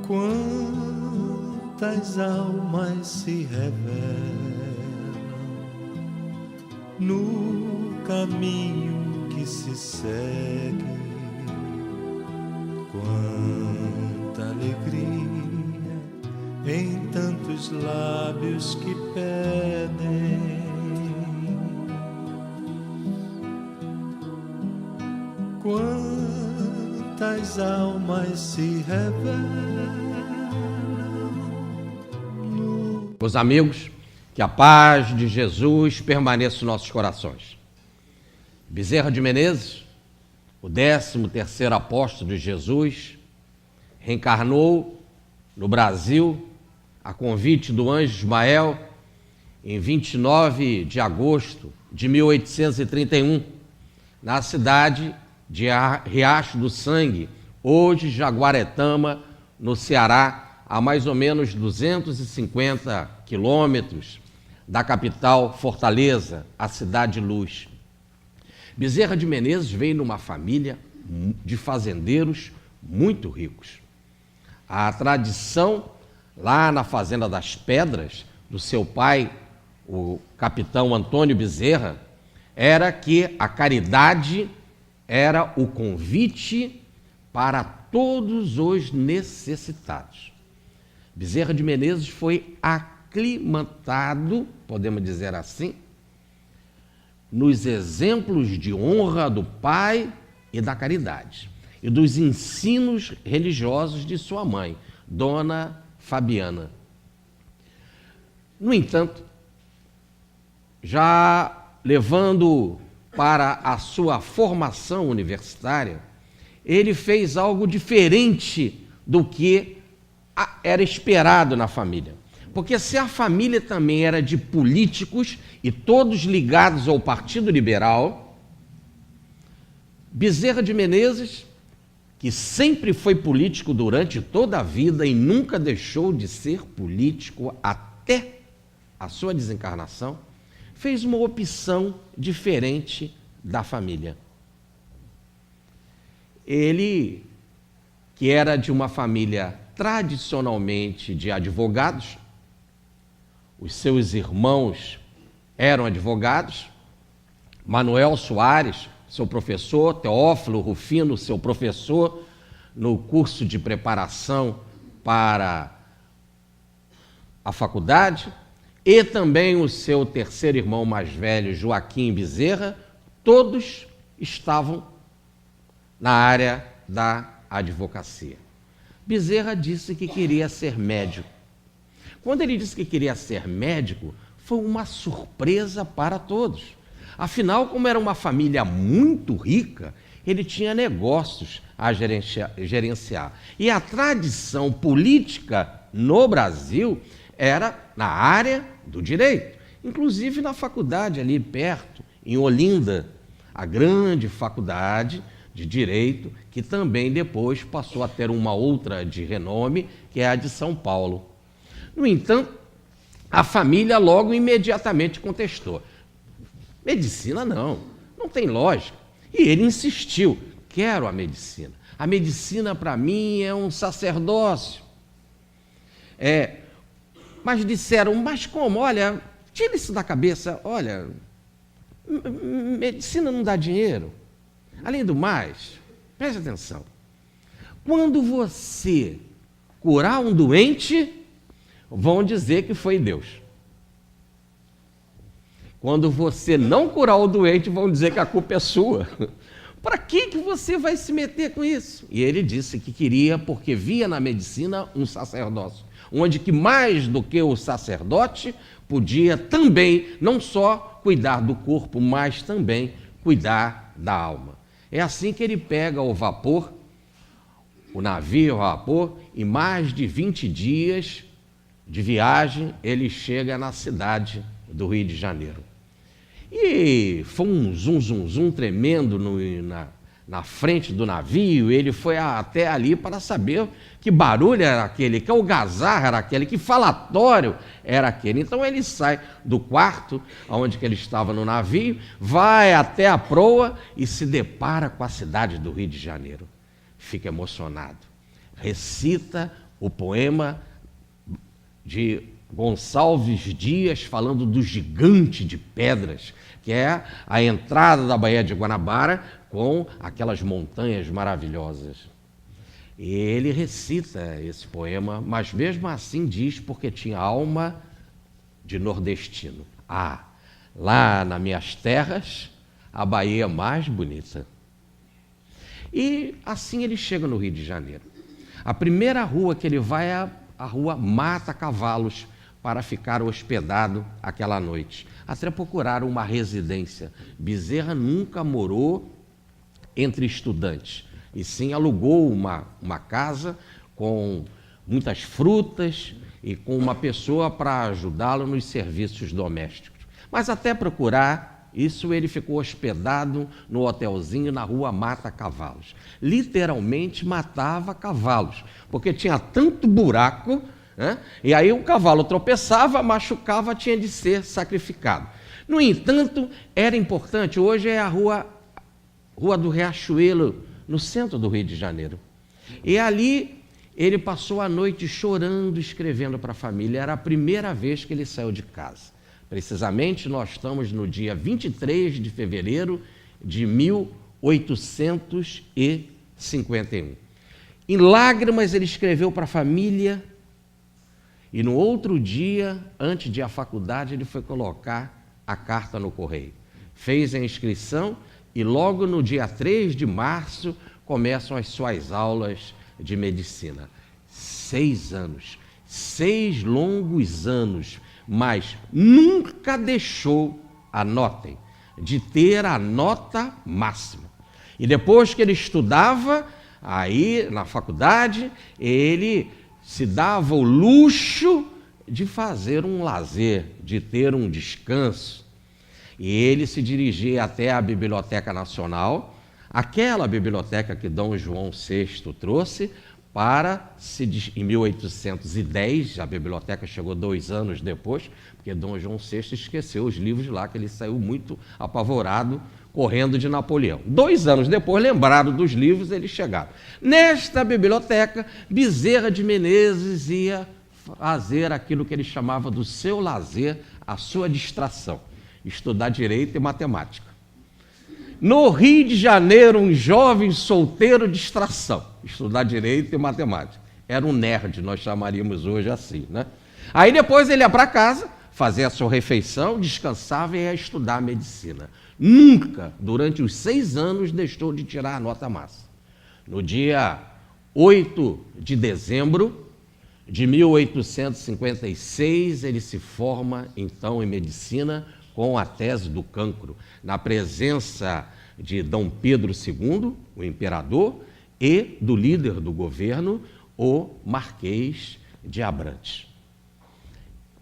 Quantas almas se revelam no caminho que se segue, quanta alegria em tantos lábios que pedem. Quantas almas se revelam. Meus amigos, que a paz de Jesus permaneça em nossos corações. Bezerra de Menezes, o 13º apóstolo de Jesus, reencarnou no Brasil a convite do anjo Ismael em 29 de agosto de 1831, na cidade de Riacho do Sangue, hoje Jaguaretama, no Ceará, a mais ou menos 250 quilômetros da capital Fortaleza, a Cidade Luz. Bezerra de Menezes veio numa família de fazendeiros muito ricos. A tradição, lá na Fazenda das Pedras, do seu pai, o capitão Antônio Bezerra, era que a caridade era o convite para todos os necessitados. Bezerra de Menezes foi aclimatado, podemos dizer assim, nos exemplos de honra do pai e da caridade, e dos ensinos religiosos de sua mãe, Dona Fabiana. No entanto, já levando para a sua formação universitária, ele fez algo diferente do que era esperado na família. Porque se a família também era de políticos e todos ligados ao Partido Liberal, Bezerra de Menezes, que sempre foi político durante toda a vida e nunca deixou de ser político até a sua desencarnação, fez uma opção diferente da família. Ele, que era de uma família tradicionalmente de advogados, os seus irmãos eram advogados, Manuel Soares, seu professor, Teófilo Rufino, seu professor no curso de preparação para a faculdade, e também o seu terceiro irmão mais velho, Joaquim Bezerra, todos estavam na área da advocacia. Bezerra disse que queria ser médico. Quando ele disse que queria ser médico, foi uma surpresa para todos. Afinal, como era uma família muito rica, ele tinha negócios a gerenciar. E a tradição política no Brasil era na área do direito. Inclusive na faculdade ali perto, em Olinda, a grande faculdade de Direito, que também depois passou a ter uma outra de renome, que é a de São Paulo. No entanto, a família logo imediatamente contestou. Medicina não tem lógica. E ele insistiu, quero a medicina. A medicina para mim é um sacerdócio. Mas disseram, mas como? Olha, tira isso da cabeça, olha, medicina não dá dinheiro. Além do mais, preste atenção, quando você curar um doente, vão dizer que foi Deus. Quando você não curar o doente, vão dizer que a culpa é sua. Para que você vai se meter com isso? E ele disse que queria porque via na medicina um sacerdócio, onde que mais do que o sacerdote podia também não só cuidar do corpo, mas também cuidar da alma. É assim que ele pega o vapor, o navio a vapor, e mais de 20 dias de viagem ele chega na cidade do Rio de Janeiro. E foi um zum tremendo na frente do navio. Ele foi até ali para saber que barulho era aquele, que algazarra era aquele, que falatório era aquele. Então ele sai do quarto onde que ele estava no navio, vai até a proa e se depara com a cidade do Rio de Janeiro. Fica emocionado, recita o poema de Gonçalves Dias falando do gigante de pedras, que é a entrada da Baía de Guanabara com aquelas montanhas maravilhosas. E ele recita esse poema, mas mesmo assim diz porque tinha alma de nordestino. Lá nas minhas terras, a Bahia é mais bonita. E assim ele chega no Rio de Janeiro. A primeira rua que ele vai é a rua Mata Cavalos, para ficar hospedado aquela noite, até procurar uma residência. Bezerra nunca morou entre estudantes, e sim alugou uma casa com muitas frutas e com uma pessoa para ajudá-lo nos serviços domésticos. Mas até procurar isso, ele ficou hospedado no hotelzinho na rua Mata Cavalos. Literalmente matava cavalos, porque tinha tanto buraco, né? E aí o cavalo tropeçava, machucava, tinha de ser sacrificado. No entanto, era importante. Hoje é a Rua do Riachuelo, no centro do Rio de Janeiro. E ali ele passou a noite chorando, escrevendo para a família. Era a primeira vez que ele saiu de casa. Precisamente, nós estamos no dia 23 de fevereiro de 1851. Em lágrimas, ele escreveu para a família. E no outro dia, antes de ir à faculdade, ele foi colocar a carta no correio. Fez a inscrição e logo no dia 3 de março começam as suas aulas de medicina. 6 anos, 6 longos anos, mas nunca deixou, anotem, de ter a nota máxima. E depois que ele estudava, aí na faculdade, ele se dava o luxo de fazer um lazer, de ter um descanso. E ele se dirigia até a Biblioteca Nacional, aquela biblioteca que Dom João VI trouxe, em 1810, a biblioteca chegou 2 anos depois, porque Dom João VI esqueceu os livros lá, que ele saiu muito apavorado, correndo de Napoleão. 2 anos depois, lembraram dos livros, eles chegaram. Nesta biblioteca, Bezerra de Menezes ia fazer aquilo que ele chamava do seu lazer, a sua distração, estudar direito e matemática. No Rio de Janeiro, um jovem solteiro, distração, estudar direito e matemática. Era um nerd, nós chamaríamos hoje assim, né? Aí depois ele ia para casa, fazia a sua refeição, descansava e ia estudar medicina. Nunca, durante os 6 anos, deixou de tirar a nota máxima. No dia 8 de dezembro de 1856, ele se forma, então, em medicina, com a tese do cancro, na presença de Dom Pedro II, o imperador, e do líder do governo, o Marquês de Abrantes.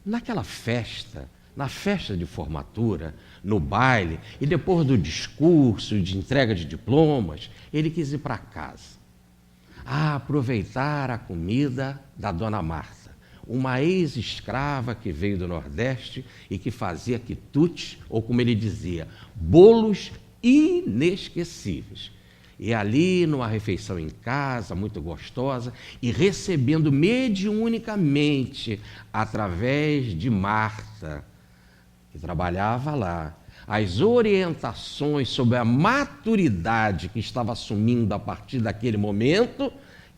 Naquela festa, na festa de formatura, no baile, e depois do discurso de entrega de diplomas, ele quis ir para casa, aproveitar a comida da Dona Marta, uma ex-escrava que veio do Nordeste e que fazia quitutes, ou como ele dizia, bolos inesquecíveis. E ali, numa refeição em casa, muito gostosa, e recebendo mediunicamente, através de Marta, que trabalhava lá, as orientações sobre a maturidade que estava assumindo a partir daquele momento,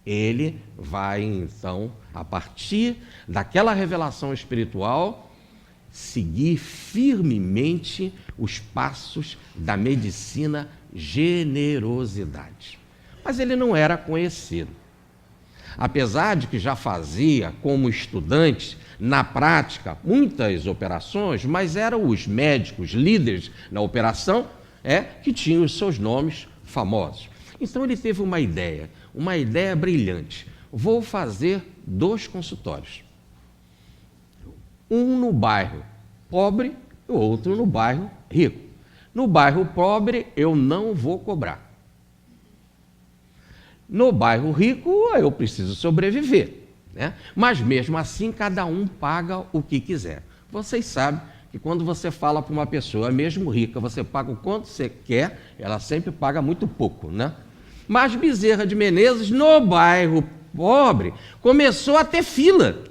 ele vai, então, a partir daquela revelação espiritual, seguir firmemente os passos da medicina generosidade. Mas ele não era conhecido. Apesar de que já fazia, como estudante, na prática, muitas operações, mas eram os médicos líderes na operação que tinham os seus nomes famosos. Então ele teve uma ideia brilhante. Vou fazer 2 consultórios. Um no bairro pobre e o outro no bairro rico. No bairro pobre eu não vou cobrar. No bairro rico eu preciso sobreviver, né? Mas mesmo assim cada um paga o que quiser. Vocês sabem que quando você fala para uma pessoa, mesmo rica, você paga o quanto você quer, ela sempre paga muito pouco, né? Mas Bezerra de Menezes, no bairro pobre, começou a ter fila.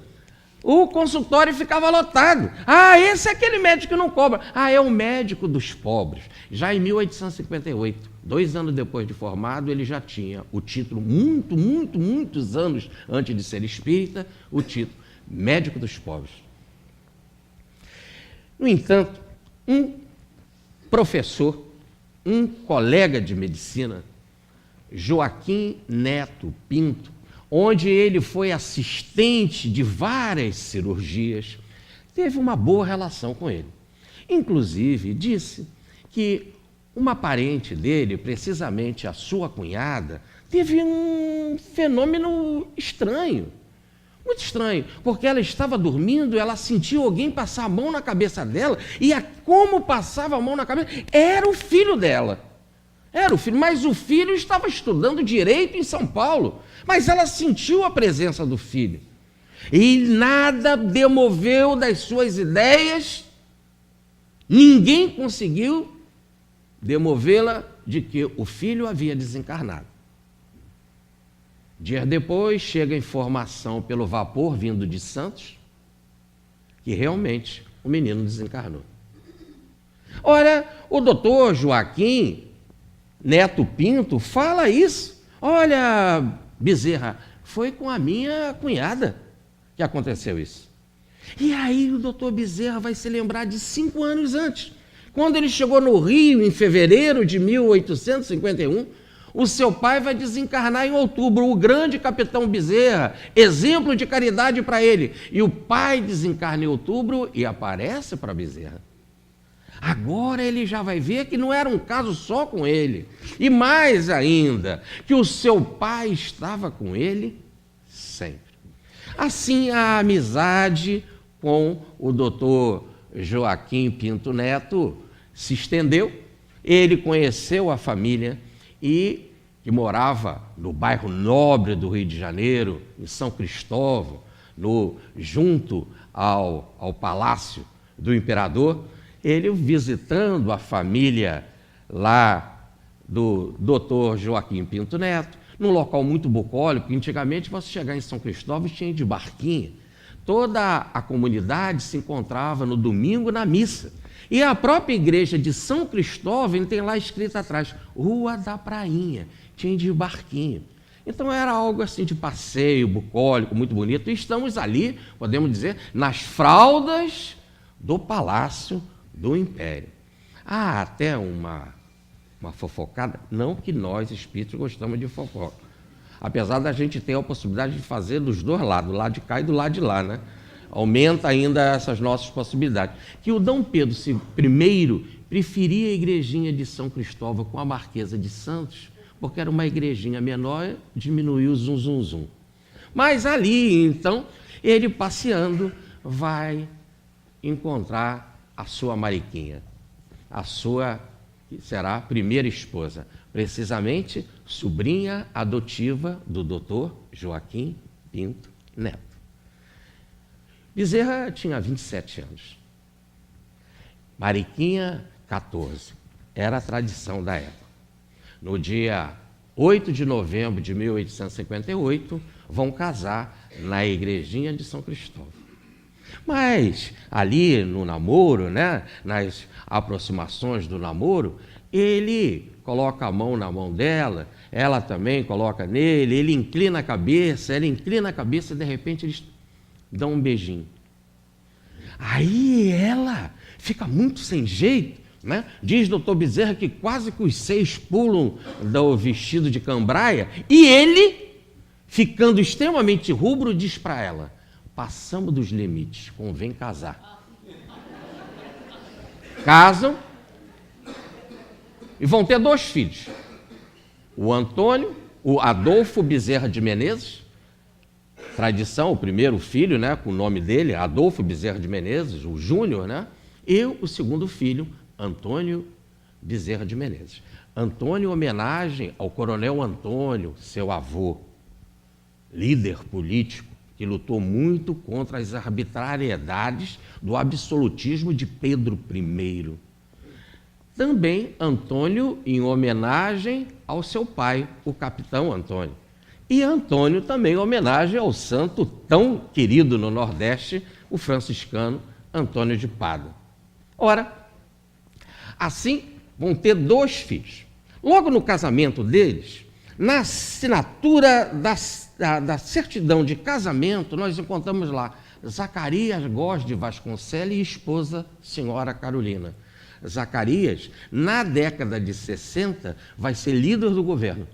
O consultório ficava lotado. Ah, esse é aquele médico que não cobra. Ah, é o médico dos pobres. Já em 1858, 2 anos depois de formado, ele já tinha o título, muitos anos antes de ser espírita, o título médico dos pobres. No entanto, um professor, um colega de medicina, Joaquim Neto Pinto, onde ele foi assistente de várias cirurgias, teve uma boa relação com ele. Inclusive, disse que uma parente dele, precisamente a sua cunhada, teve um fenômeno estranho, muito estranho, porque ela estava dormindo, ela sentiu alguém passar a mão na cabeça dela, e como passava a mão na cabeça, era o filho dela. Era o filho, mas o filho estava estudando direito em São Paulo. Mas ela sentiu a presença do filho. E nada demoveu das suas ideias, ninguém conseguiu demovê-la de que o filho havia desencarnado. Dias depois, chega a informação pelo vapor vindo de Santos, que realmente o menino desencarnou. Ora, o doutor Joaquim Neto Pinto fala isso. Olha, Bezerra, foi com a minha cunhada que aconteceu isso. E aí o doutor Bezerra vai se lembrar de 5 anos antes, quando ele chegou no Rio, em fevereiro de 1851, o seu pai vai desencarnar em outubro, o grande capitão Bezerra, exemplo de caridade para ele. E o pai desencarna em outubro e aparece para Bezerra. Agora ele já vai ver que não era um caso só com ele. E mais ainda, que o seu pai estava com ele sempre. Assim, a amizade com o doutor Joaquim Pinto Neto se estendeu. Ele conheceu a família que morava no bairro Nobre do Rio de Janeiro, em São Cristóvão, junto ao Palácio do Imperador. Ele visitando a família lá do doutor Joaquim Pinto Neto, num local muito bucólico, porque antigamente você chegar em São Cristóvão tinha de barquinha. Toda a comunidade se encontrava no domingo na missa. E a própria igreja de São Cristóvão tem lá escrito atrás, Rua da Prainha, tinha de barquinho. Então era algo assim de passeio, bucólico, muito bonito. E estamos ali, podemos dizer, nas fraldas do Palácio do Império. Há até uma fofocada, não que nós espíritos gostamos de fofoca, apesar da gente ter a possibilidade de fazer dos dois lados, do lado de cá e do lado de lá, né? Aumenta ainda essas nossas possibilidades. Que o Dom Pedro I preferia a igrejinha de São Cristóvão com a Marquesa de Santos, porque era uma igrejinha menor, diminuiu o zum. Mas ali, então, ele passeando, vai encontrar a sua Mariquinha, a sua, que será a primeira esposa, precisamente sobrinha adotiva do doutor Joaquim Pinto Neto. Bezerra tinha 27 anos, Mariquinha 14, era a tradição da época. No dia 8 de novembro de 1858, vão casar na igrejinha de São Cristóvão. Mas ali no namoro, né, nas aproximações do namoro, ele coloca a mão na mão dela, ela também coloca nele, ele inclina a cabeça, ela inclina a cabeça e de repente eles dão um beijinho. Aí ela fica muito sem jeito, né? Diz doutor Bezerra que quase que os seios pulam do vestido de cambraia e ele, ficando extremamente rubro, diz para ela: passamos dos limites, convém casar. Casam e vão ter 2 filhos. O Antônio, o Adolfo Bezerra de Menezes, tradição, o primeiro filho, né, com o nome dele, Adolfo Bezerra de Menezes, o Júnior, né? E o segundo filho, Antônio Bezerra de Menezes. Antônio, em homenagem ao coronel Antônio, seu avô, líder político, que lutou muito contra as arbitrariedades do absolutismo de Pedro I. Também Antônio, em homenagem ao seu pai, o capitão Antônio, E Antônio também em homenagem ao santo tão querido no Nordeste, o franciscano Antônio de Pádua. Ora, assim vão ter 2 filhos. Logo no casamento deles, na assinatura da certidão de casamento, nós encontramos lá Zacarias Góes de Vasconcelos e esposa, senhora Carolina. Zacarias, na década de 60, vai ser líder do governo.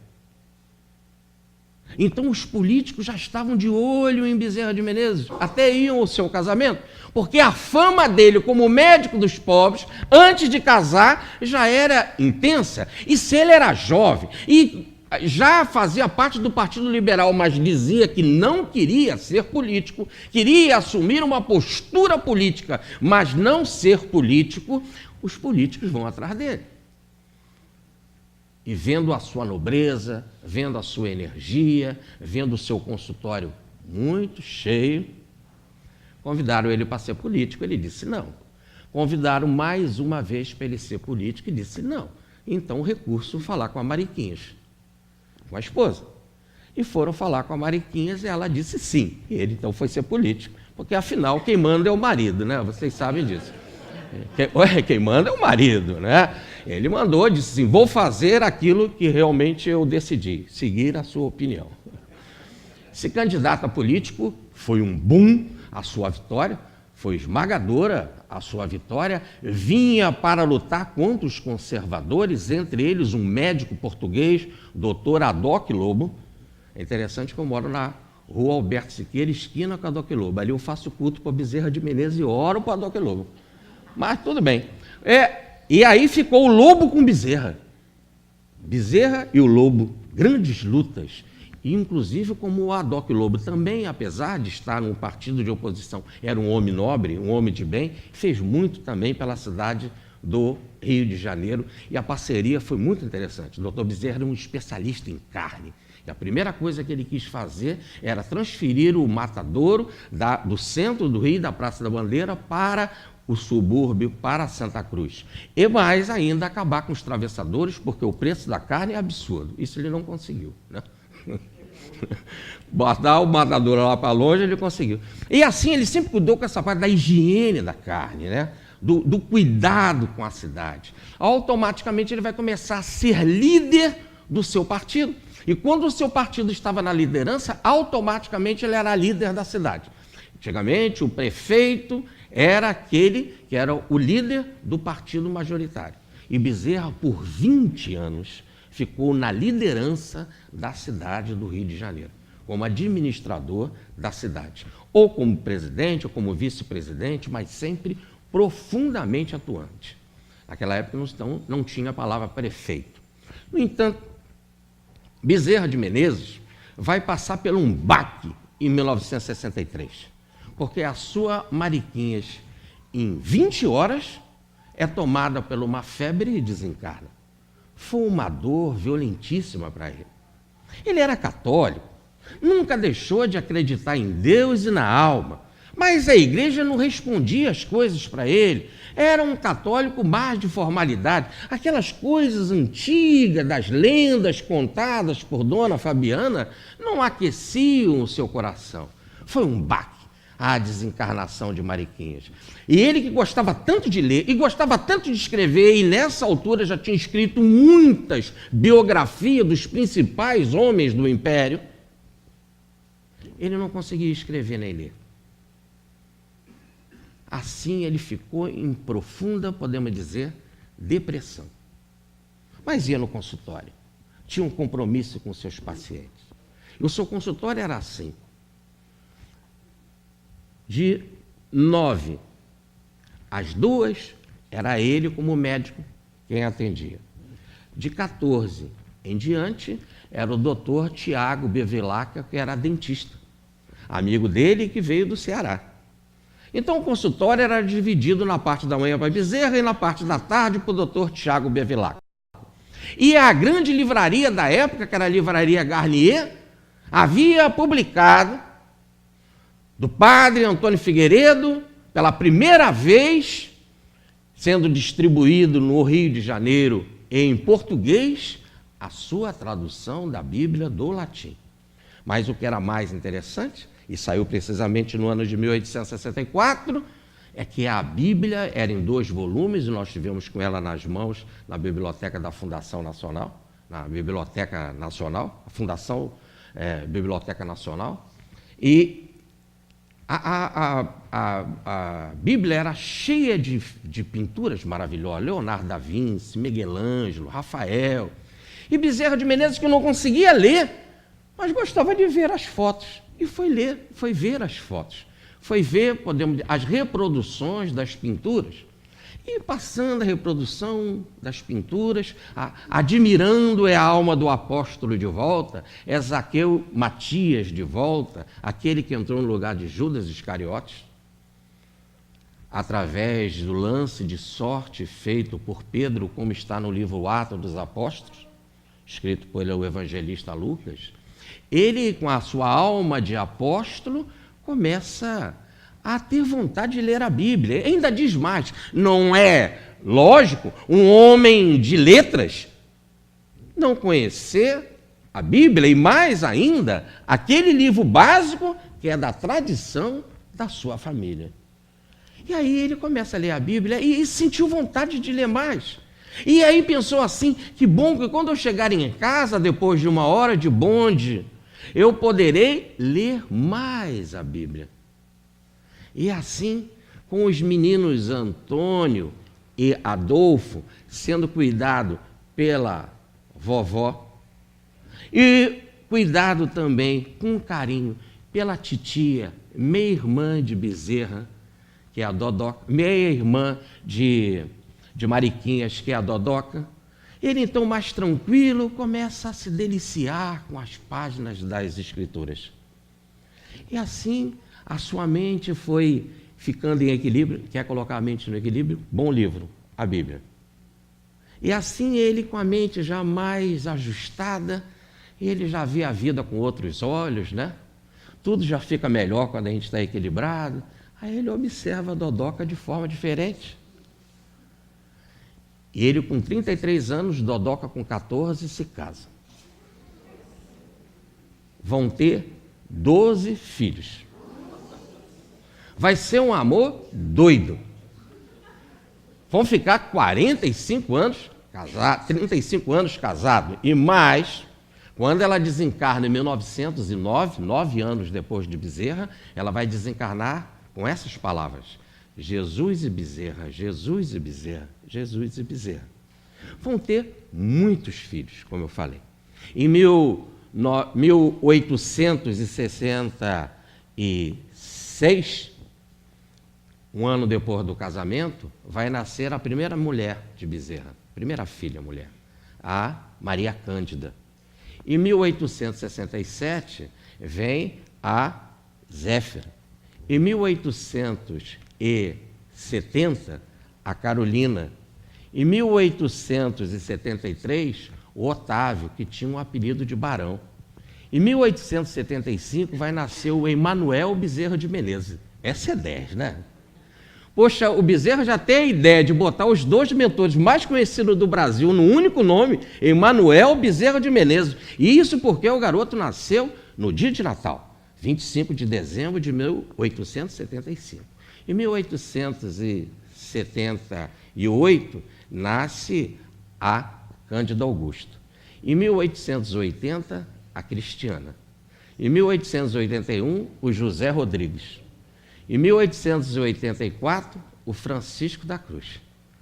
Então os políticos já estavam de olho em Bezerra de Menezes, até iam ao seu casamento, porque a fama dele como médico dos pobres, antes de casar, já era intensa. E se ele era jovem e já fazia parte do Partido Liberal, mas dizia que não queria ser político, queria assumir uma postura política, mas não ser político, os políticos vão atrás dele. E vendo a sua nobreza, vendo a sua energia, vendo o seu consultório muito cheio, convidaram ele para ser político, ele disse não. Convidaram mais uma vez para ele ser político e disse não. Então o recurso falar com a Mariquinhas, com a esposa. E foram falar com a Mariquinhas e ela disse sim. E ele então foi ser político, porque afinal quem manda é o marido, né? Vocês sabem disso. Quem manda é o marido, né? Ele mandou, disse assim, vou fazer aquilo que realmente eu decidi, seguir a sua opinião. Esse candidato a político foi um boom a sua vitória, foi esmagadora a sua vitória, vinha para lutar contra os conservadores, entre eles um médico português, doutor Adoc Lobo. É interessante que eu moro na rua Alberto Siqueira, esquina com a Adoc Lobo. Ali eu faço culto para Bezerra de Menezes e oro para a Adoc Lobo. Mas tudo bem. E aí ficou o Lobo com Bezerra. Bezerra e o Lobo, grandes lutas. E, inclusive, como o Adoc Lobo também, apesar de estar num partido de oposição, era um homem nobre, um homem de bem, fez muito também pela cidade do Rio de Janeiro. E a parceria foi muito interessante. O doutor Bezerra era um especialista em carne. E a primeira coisa que ele quis fazer era transferir o matadouro do centro do Rio, da Praça da Bandeira, para o subúrbio, para Santa Cruz. E mais ainda acabar com os travessadores, porque o preço da carne é absurdo. Isso ele não conseguiu, né? Botar o matadouro lá para longe, ele conseguiu. E assim ele sempre cuidou com essa parte da higiene da carne, né? Do cuidado com a cidade. Automaticamente ele vai começar a ser líder do seu partido. E quando o seu partido estava na liderança, automaticamente ele era líder da cidade. Antigamente, o prefeito era aquele que era o líder do partido majoritário. E Bezerra, por 20 anos, ficou na liderança da cidade do Rio de Janeiro, como administrador da cidade, ou como presidente, ou como vice-presidente, mas sempre profundamente atuante. Naquela época não tinha a palavra prefeito. No entanto, Bezerra de Menezes vai passar por um baque em 1963, porque a sua Mariquinhas, em 20 horas, é tomada por uma febre e desencarna. Foi uma dor violentíssima para ele. Ele era católico, nunca deixou de acreditar em Deus e na alma, mas a igreja não respondia as coisas para ele. Era um católico mais de formalidade, aquelas coisas antigas das lendas contadas por Dona Fabiana não aqueciam o seu coração. Foi um baque a desencarnação de Mariquinhas. E ele que gostava tanto de ler e gostava tanto de escrever, e nessa altura já tinha escrito muitas biografias dos principais homens do Império, ele não conseguia escrever nem ler. Assim ele ficou em profunda, podemos dizer, depressão. Mas ia no consultório, tinha um compromisso com seus pacientes. E o seu consultório era assim: de 9 às 2, era ele como médico quem atendia. De 14 em diante, era o doutor Tiago Bevilacqua, que era dentista, amigo dele que veio do Ceará. Então o consultório era dividido na parte da manhã para Bezerra e na parte da tarde para o doutor Tiago Bevilacqua. E a grande livraria da época, que era a Livraria Garnier, havia publicado do padre Antônio Figueiredo, pela primeira vez, sendo distribuído no Rio de Janeiro em português, a sua tradução da Bíblia do latim. Mas o que era mais interessante, e saiu precisamente no ano de 1864, é que a Bíblia era em 2 volumes, e nós tivemos com ela nas mãos na Biblioteca da Fundação Nacional, na Biblioteca Nacional, a Fundação Biblioteca Nacional, e a Bíblia era cheia de pinturas maravilhosas, Leonardo da Vinci, Miguel Ângelo, Rafael, e Bezerra de Menezes, que não conseguia ler, mas gostava de ver as fotos, e foi ver as fotos, foi ver, as reproduções das pinturas, e passando a reprodução das pinturas, admirando a alma do apóstolo de volta, Zaqueu Matias de volta, aquele que entrou no lugar de Judas Iscariotes, através do lance de sorte feito por Pedro, como está no livro Atos dos Apóstolos, escrito pelo evangelista Lucas, ele, com a sua alma de apóstolo, começa a ter vontade de ler a Bíblia. Ainda diz mais, não é lógico um homem de letras não conhecer a Bíblia e mais ainda aquele livro básico que é da tradição da sua família. E aí ele começa a ler a Bíblia e sentiu vontade de ler mais. E aí pensou assim, que bom que quando eu chegar em casa, depois de 1 hora de bonde, eu poderei ler mais a Bíblia. E assim, com os meninos Antônio e Adolfo sendo cuidado pela vovó e cuidado também com carinho pela titia, meia-irmã de Bezerra, que é a Dodoca, meia-irmã de Mariquinhas, que é a Dodoca, ele então mais tranquilo começa a se deliciar com as páginas das Escrituras. E assim a sua mente foi ficando em equilíbrio. Quer colocar a mente no equilíbrio? Bom livro, a Bíblia. E assim ele, com a mente já mais ajustada, ele já vê a vida com outros olhos, né? Tudo já fica melhor quando a gente está equilibrado. Aí ele observa a Dodoca de forma diferente. E ele, com 33 anos, Dodoca com 14, se casa. Vão ter 12 filhos. Vai ser um amor doido. Vão ficar 45 anos casados, 35 anos casados. E mais, quando ela desencarna em 1909, 9 anos depois de Bezerra, ela vai desencarnar com essas palavras: Jesus e Bezerra, Jesus e Bezerra, Jesus e Bezerra. Vão ter muitos filhos, como eu falei. Em 1866, um ano depois do casamento, vai nascer a primeira mulher de Bezerra, primeira filha mulher, a Maria Cândida. Em 1867, vem a Zéfira. Em 1870, a Carolina. Em 1873, o Otávio, que tinha um apelido de Barão. Em 1875, vai nascer o Emanuel Bezerra de Menezes. Essa é 10, né? Poxa, o Bezerra já tem a ideia de botar os 2 mentores mais conhecidos do Brasil no único nome, Emanuel Bezerra de Menezes. E isso porque o garoto nasceu no dia de Natal, 25 de dezembro de 1875. Em 1878, nasce a Cândida Augusto. Em 1880, a Cristiana. Em 1881, o José Rodrigues. Em 1884, o Francisco da Cruz.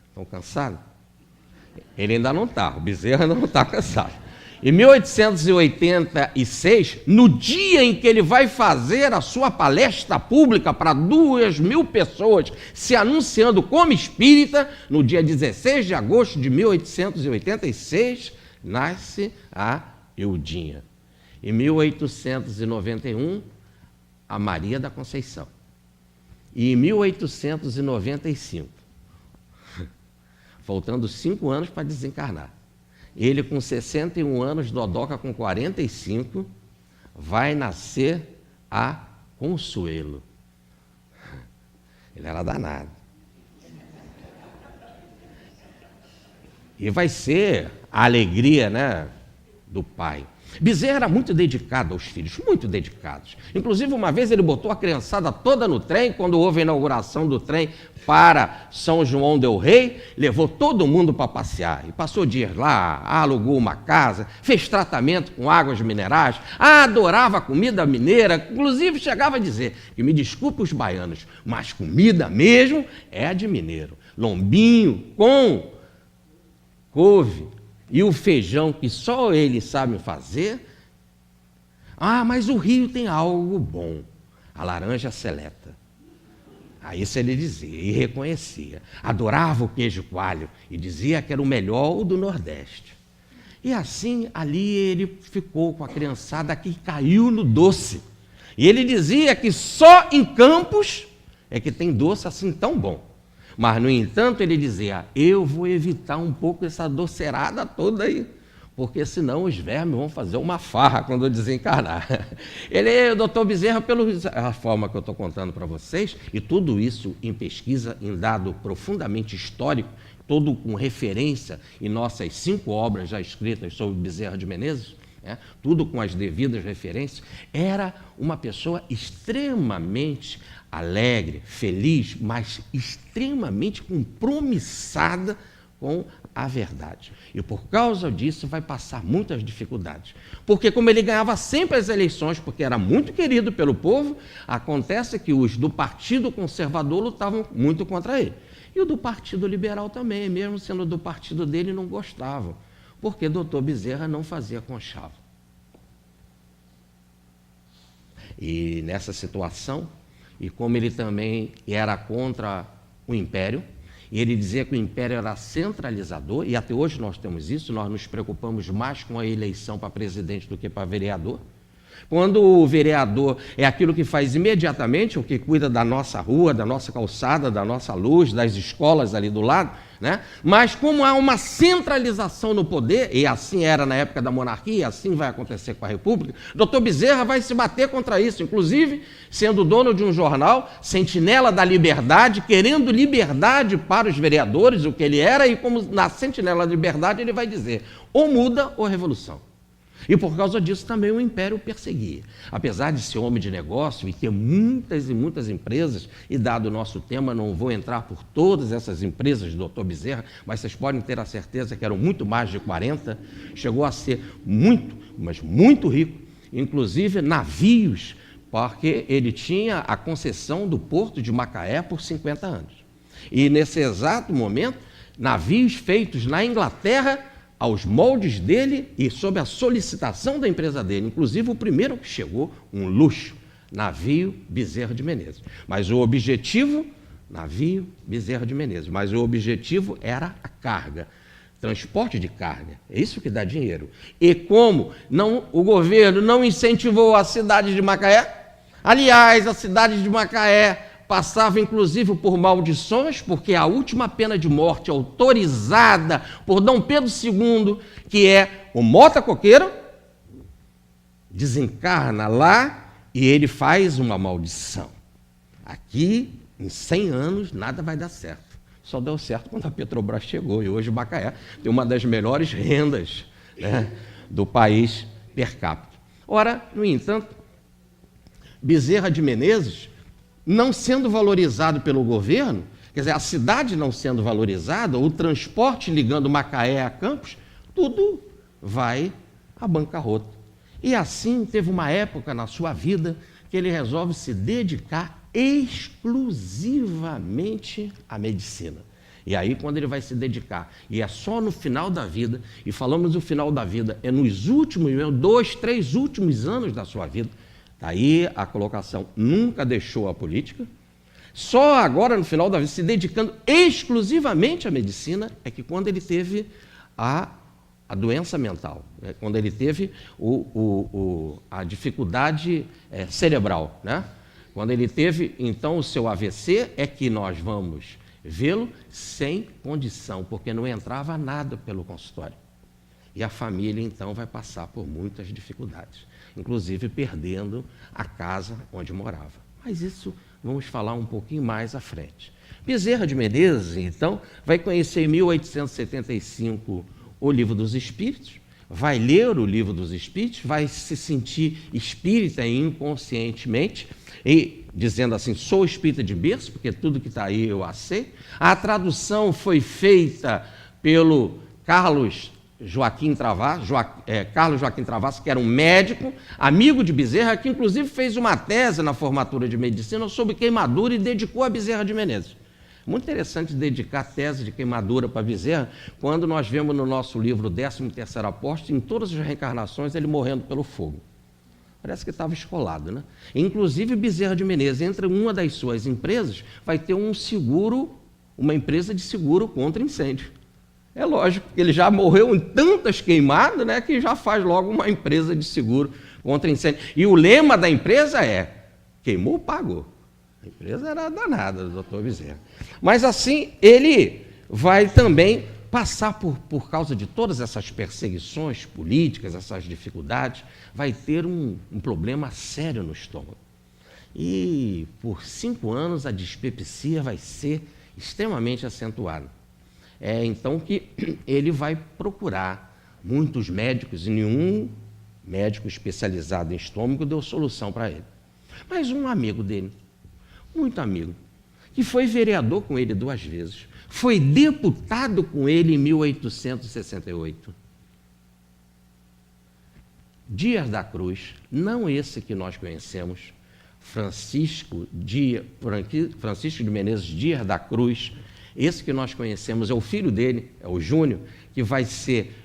Estão cansados? Ele ainda não está, o Bezerra ainda não está cansado. Em 1886, no dia em que ele vai fazer a sua palestra pública para 2.000 pessoas, se anunciando como espírita, no dia 16 de agosto de 1886, nasce a Eudinha. Em 1891, a Maria da Conceição. E em 1895, faltando 5 anos para desencarnar, ele com 61 anos, Dodoca com 45, vai nascer a Consuelo. Ele era danado. E vai ser a alegria, né, do pai. Bezerra era muito dedicado aos filhos, muito dedicados. Inclusive, uma vez ele botou a criançada toda no trem, quando houve a inauguração do trem para São João del Rei, levou todo mundo para passear. E passou dias lá, alugou uma casa, fez tratamento com águas minerais, adorava a comida mineira, inclusive chegava a dizer, que me desculpe os baianos, mas comida mesmo é a de mineiro. Lombinho com couve, e o feijão que só eles sabem fazer. Ah, mas o Rio tem algo bom, a laranja seleta. Aí isso ele dizia e reconhecia. Adorava o queijo coalho e dizia que era o melhor do Nordeste. E assim, ali ele ficou com a criançada que caiu no doce. E ele dizia que só em Campos é que tem doce assim tão bom. Mas, no entanto, ele dizia, eu vou evitar um pouco essa docerada toda aí, porque senão os vermes vão fazer uma farra quando eu desencarnar. O doutor Bezerra, pela forma que eu estou contando para vocês, e tudo isso em pesquisa, em dado profundamente histórico, todo com referência em nossas 5 obras já escritas sobre Bezerra de Menezes, tudo com as devidas referências, era uma pessoa extremamente alegre, feliz, mas extremamente compromissada com a verdade. E por causa disso vai passar muitas dificuldades. Porque como ele ganhava sempre as eleições, porque era muito querido pelo povo, acontece que os do Partido Conservador lutavam muito contra ele. E o do Partido Liberal também, mesmo sendo do partido dele, não gostavam, porque doutor Bezerra não fazia conchavo. E nessa situação, e como ele também era contra o Império, e ele dizia que o Império era centralizador, e até hoje nós temos isso, nós nos preocupamos mais com a eleição para presidente do que para vereador. Quando o vereador é aquilo que faz imediatamente, o que cuida da nossa rua, da nossa calçada, da nossa luz, das escolas ali do lado, Mas como há uma centralização no poder, e assim era na época da monarquia, assim vai acontecer com a República, doutor Bezerra vai se bater contra isso, inclusive sendo dono de um jornal, Sentinela da Liberdade, querendo liberdade para os vereadores, o que ele era, e como na Sentinela da Liberdade ele vai dizer, ou muda ou revolução. E por causa disso também o Império o perseguia. Apesar de ser homem de negócio e ter muitas e muitas empresas, e dado o nosso tema, não vou entrar por todas essas empresas do Dr. Bezerra, mas vocês podem ter a certeza que eram muito mais de 40, chegou a ser muito, mas muito rico, inclusive navios, porque ele tinha a concessão do Porto de Macaé por 50 anos. E nesse exato momento, navios feitos na Inglaterra, aos moldes dele e sob a solicitação da empresa dele. Inclusive, o primeiro que chegou, um luxo, navio Bezerra de Menezes. Mas o objetivo, navio Bezerra de Menezes, mas o objetivo era a carga, transporte de carga. É isso que dá dinheiro. E como o governo não incentivou a cidade de Macaé, aliás, a cidade de Macaé passava inclusive por maldições, porque a última pena de morte autorizada por Dom Pedro II, que é o mota coqueiro, desencarna lá e ele faz uma maldição. Aqui, em 100 anos, nada vai dar certo. Só deu certo quando a Petrobras chegou, e hoje Macaé tem uma das melhores rendas do país per capita. Ora, no entanto, Bezerra de Menezes, não sendo valorizado pelo governo, quer dizer, a cidade não sendo valorizada, o transporte ligando Macaé a Campos, tudo vai à bancarrota. E assim teve uma época na sua vida que ele resolve se dedicar exclusivamente à medicina. E aí, quando ele vai se dedicar, e é só no final da vida, e falamos do final da vida, é nos últimos 2, 3 últimos anos da sua vida. Daí a colocação, nunca deixou a política, só agora no final da vida, se dedicando exclusivamente à medicina, é que quando ele teve a doença mental, quando ele teve a dificuldade cerebral, quando ele teve então o seu AVC, é que nós vamos vê-lo sem condição, porque não entrava nada pelo consultório. E a família então vai passar por muitas dificuldades, inclusive perdendo a casa onde morava. Mas isso vamos falar um pouquinho mais à frente. Bezerra de Menezes, então, vai conhecer em 1875 o Livro dos Espíritos, vai ler o Livro dos Espíritos, vai se sentir espírita inconscientemente, e dizendo assim, sou espírita de berço, porque tudo que está aí eu aceito. A tradução foi feita pelo Carlos Joaquim Travassos, que era um médico, amigo de Bezerra, que inclusive fez uma tese na formatura de medicina sobre queimadura e dedicou a Bezerra de Menezes. Muito interessante dedicar tese de queimadura para Bezerra, quando nós vemos no nosso livro 13º Apóstolo, em todas as reencarnações, ele morrendo pelo fogo. Parece que estava escolado, né? Inclusive Bezerra de Menezes, entre uma das suas empresas, vai ter um seguro, uma empresa de seguro contra incêndio. É lógico, que ele já morreu em tantas queimadas, né, que já faz logo uma empresa de seguro contra incêndio. E o lema da empresa é, queimou, pagou. A empresa era danada do doutor Bezerra. Mas assim, ele vai também passar por causa de todas essas perseguições políticas, essas dificuldades, vai ter um problema sério no estômago. E por 5 anos a dispepsia vai ser extremamente acentuada. É então que ele vai procurar muitos médicos e nenhum médico especializado em estômago deu solução para ele. Mas um amigo dele, muito amigo, que foi vereador com ele 2 vezes, foi deputado com ele em 1868. Dias da Cruz, não esse que nós conhecemos, Francisco de Menezes Dias da Cruz, esse que nós conhecemos é o filho dele, é o Júnior, que vai ser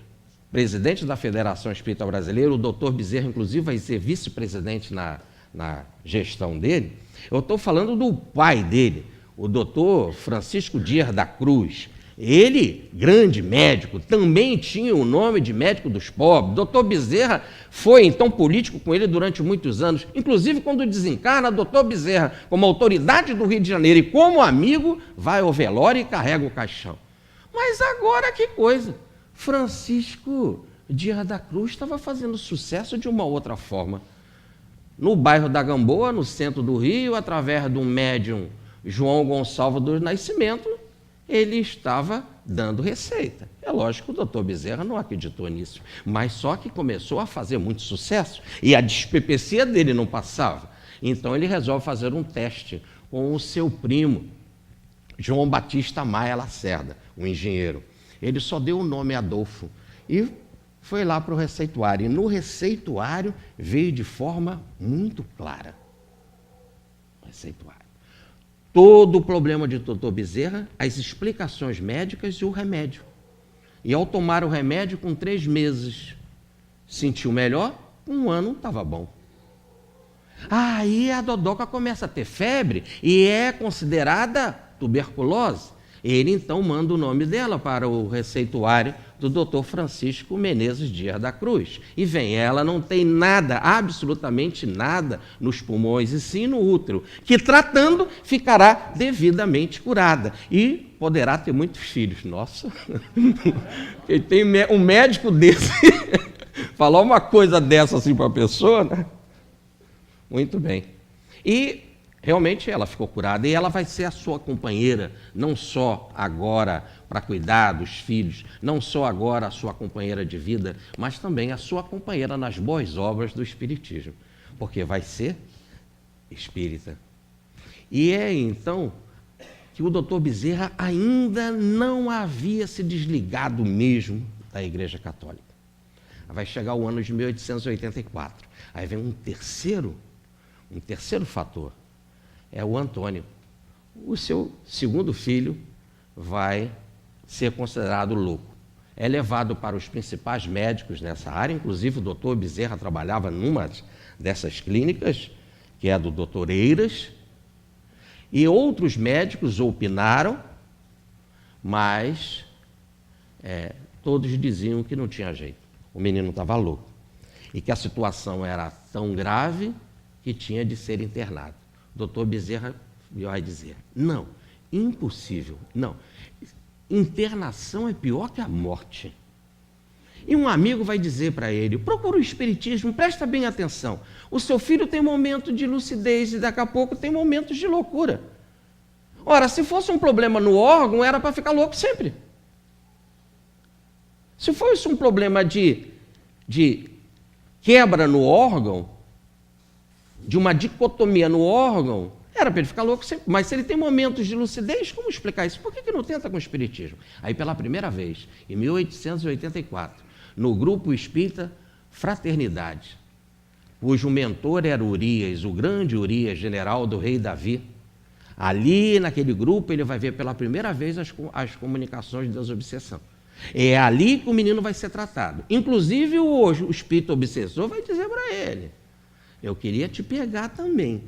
presidente da Federação Espírita Brasileira, o doutor Bezerra, inclusive, vai ser vice-presidente na gestão dele. Eu estou falando do pai dele, o doutor Francisco Dias da Cruz. Ele, grande médico, também tinha o nome de médico dos pobres. Doutor Bezerra foi, então, político com ele durante muitos anos. Inclusive, quando desencarna, doutor Bezerra, como autoridade do Rio de Janeiro e como amigo, vai ao velório e carrega o caixão. Mas agora, que coisa! Francisco Dias da Cruz estava fazendo sucesso de uma outra forma. No bairro da Gamboa, no centro do Rio, através de um médium, João Gonçalves do Nascimento, ele estava dando receita. É lógico que o doutor Bezerra não acreditou nisso, mas só que começou a fazer muito sucesso e a dispepsia dele não passava. Então ele resolve fazer um teste com o seu primo, João Batista Maia Lacerda, um engenheiro. Ele só deu o nome Adolfo e foi lá para o receituário. E no receituário veio de forma muito clara. Receituário. Todo o problema de doutor Bezerra, as explicações médicas e o remédio. E ao tomar o remédio, com 3 meses, sentiu melhor, 1 ano estava bom. Aí a Dodoca começa a ter febre e é considerada tuberculose. Ele então manda o nome dela para o receituário do doutor Francisco Menezes Dias da Cruz. E vem, ela não tem nada, absolutamente nada nos pulmões e sim no útero, que tratando ficará devidamente curada e poderá ter muitos filhos. Nossa, quem tem um médico desse, falar uma coisa dessa assim para a pessoa, né? Muito bem. E realmente ela ficou curada e ela vai ser a sua companheira, não só agora para cuidar dos filhos, não só agora a sua companheira de vida, mas também a sua companheira nas boas obras do Espiritismo, porque vai ser espírita. E é então que o doutor Bezerra ainda não havia se desligado mesmo da Igreja Católica. Vai chegar o ano de 1884. Aí vem um terceiro fator. É o Antônio. O seu segundo filho vai ser considerado louco. É levado para os principais médicos nessa área, inclusive o doutor Bezerra trabalhava numa dessas clínicas, que é a do doutor Eiras, e outros médicos opinaram, mas todos diziam que não tinha jeito. O menino estava louco. E que a situação era tão grave que tinha de ser internado. O doutor Bezerra vai dizer, não, impossível, não. Internação é pior que a morte. E um amigo vai dizer para ele, procura o Espiritismo, presta bem atenção. O seu filho tem momento de lucidez e daqui a pouco tem momentos de loucura. Ora, se fosse um problema no órgão, era para ficar louco sempre. Se fosse um problema de de quebra no órgão, de uma dicotomia no órgão, era para ele ficar louco sempre. Mas se ele tem momentos de lucidez, como explicar isso? Por que não tenta com o espiritismo? Aí, pela primeira vez, em 1884, no grupo espírita Fraternidade, cujo mentor era Urias, o grande Urias, general do rei Davi, ali naquele grupo ele vai ver pela primeira vez as comunicações de desobsessão. É ali que o menino vai ser tratado. Inclusive hoje o espírito obsessor vai dizer para ele: eu queria te pegar também,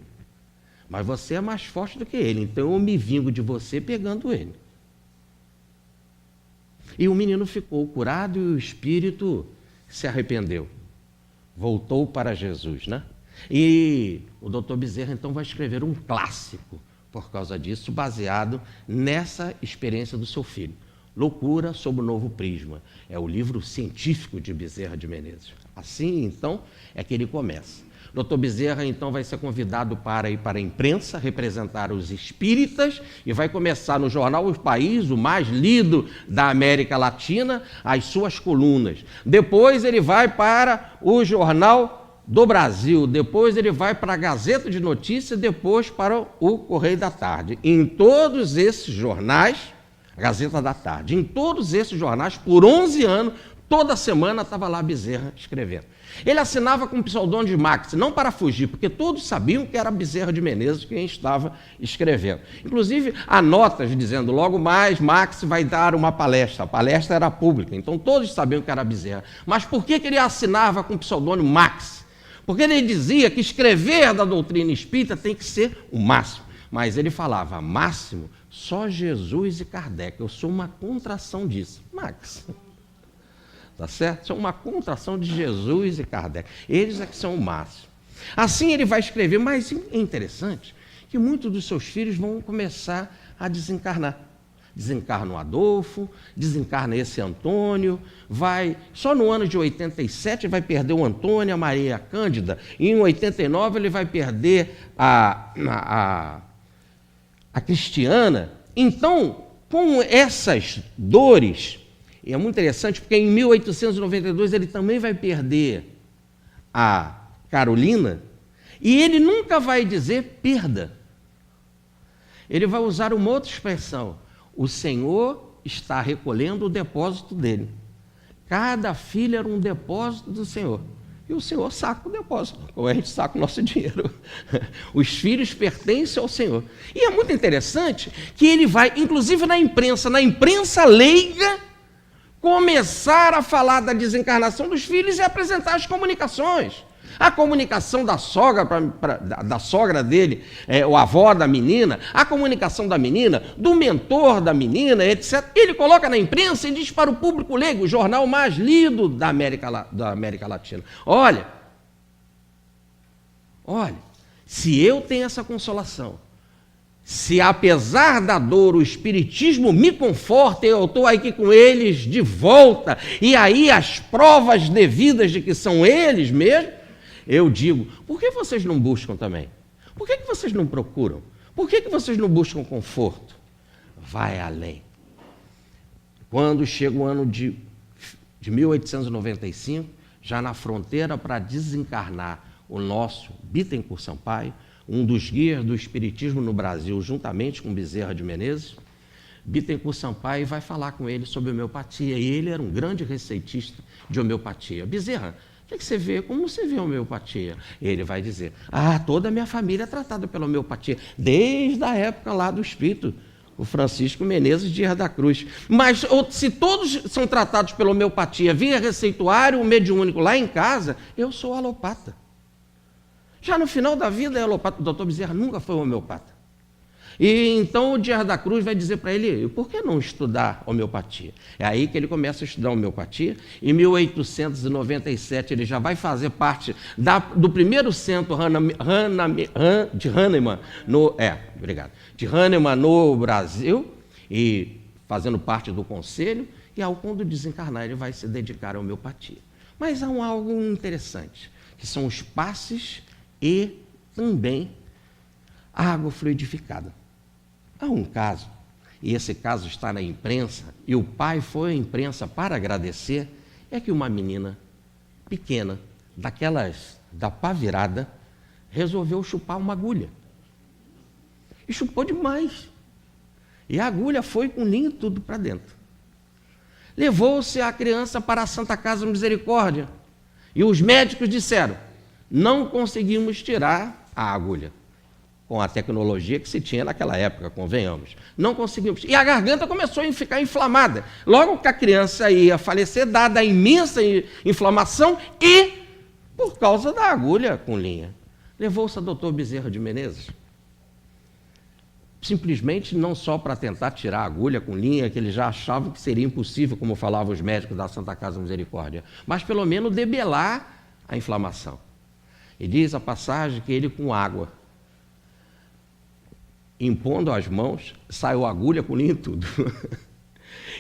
mas você é mais forte do que ele, então eu me vingo de você pegando ele. E o menino ficou curado e o espírito se arrependeu. Voltou para Jesus, né? E o Dr. Bezerra então vai escrever um clássico por causa disso, baseado nessa experiência do seu filho. Loucura sob o Novo Prisma. É o livro científico de Bezerra de Menezes. Assim, então, é que ele começa. Dr. Bezerra, então, vai ser convidado para ir para a imprensa, representar os espíritas, e vai começar no jornal O País, o mais lido da América Latina, as suas colunas. Depois ele vai para o Jornal do Brasil, depois ele vai para a Gazeta de Notícias, depois para o Correio da Tarde. Em todos esses jornais, a Gazeta da Tarde, em todos esses jornais, por 11 anos, toda semana estava lá Bezerra escrevendo. Ele assinava com o pseudônimo de Max, não para fugir, porque todos sabiam que era Bezerra de Menezes quem estava escrevendo. Inclusive, há notas dizendo, logo mais, Max vai dar uma palestra. A palestra era pública, então todos sabiam que era Bezerra. Mas por que ele assinava com o pseudônimo Max? Porque ele dizia que escrever da doutrina espírita tem que ser o máximo. Mas ele falava, máximo, só Jesus e Kardec. Eu sou uma contração disso. Max... Tá certo? Isso é uma contração de Jesus e Kardec. Eles é que são o máximo. Assim ele vai escrever, mas é interessante que muitos dos seus filhos vão começar a desencarnar. Desencarna o Adolfo, desencarna esse Antônio, só no ano de 87 vai perder o Antônio, a Maria Cândida, e em 89 ele vai perder a Cristiana. Então, com essas dores... E é muito interessante porque em 1892 ele também vai perder a Carolina e ele nunca vai dizer perda. Ele vai usar uma outra expressão. O Senhor está recolhendo o depósito dele. Cada filho era um depósito do Senhor. E o Senhor saca o depósito, ou a gente saca o nosso dinheiro. Os filhos pertencem ao Senhor. E é muito interessante que ele vai, inclusive na imprensa leiga, começar a falar da desencarnação dos filhos e apresentar as comunicações. A comunicação da sogra, da sogra dele, o avó da menina, a comunicação da menina, do mentor da menina, etc. Ele coloca na imprensa e diz para o público leigo, o jornal mais lido da América Latina. Olha, se eu tenho essa consolação, se apesar da dor o Espiritismo me conforta, eu estou aqui com eles de volta, e aí as provas devidas de que são eles mesmo, eu digo, por que vocês não buscam também? Por que vocês não procuram? Por que vocês não buscam conforto? Vai além. Quando chega o ano de 1895, já na fronteira para desencarnar o nosso Bittencourt Sampaio, um dos guias do Espiritismo no Brasil, juntamente com Bezerra de Menezes, Bittencourt Sampaio vai falar com ele sobre homeopatia, e ele era um grande receitista de homeopatia. Bezerra, o que você vê? Como você vê a homeopatia? Ele vai dizer, toda a minha família é tratada pela homeopatia, desde a época lá do espírito, o Francisco Menezes Dias da Cruz. Mas se todos são tratados pela homeopatia via receituário mediúnico lá em casa, eu sou alopata. Já no final da vida é alopata. O doutor Bezerra nunca foi homeopata. E então o Dias da Cruz vai dizer para ele, por que não estudar homeopatia? É aí que ele começa a estudar homeopatia. Em 1897 ele já vai fazer parte do primeiro centro de Hahnemann no Brasil, e fazendo parte do conselho, e ao quando desencarnar ele vai se dedicar à homeopatia. Mas há algo interessante, que são os passes e também a água fluidificada. Há um caso, e esse caso está na imprensa, e o pai foi à imprensa para agradecer, é que uma menina pequena, daquelas da pá virada, resolveu chupar uma agulha. E chupou demais. E a agulha foi com linho e tudo para dentro. Levou-se a criança para a Santa Casa Misericórdia. E os médicos disseram, não conseguimos tirar a agulha. Com a tecnologia que se tinha naquela época, convenhamos. Não conseguimos. E a garganta começou a ficar inflamada. Logo que a criança ia falecer, dada a imensa inflamação e por causa da agulha com linha. Levou-se a doutor Bezerra de Menezes. Simplesmente não só para tentar tirar a agulha com linha, que eles já achavam que seria impossível, como falavam os médicos da Santa Casa Misericórdia, mas pelo menos debelar a inflamação. E diz a passagem que ele com água, impondo as mãos, saiu a agulha com linha e tudo.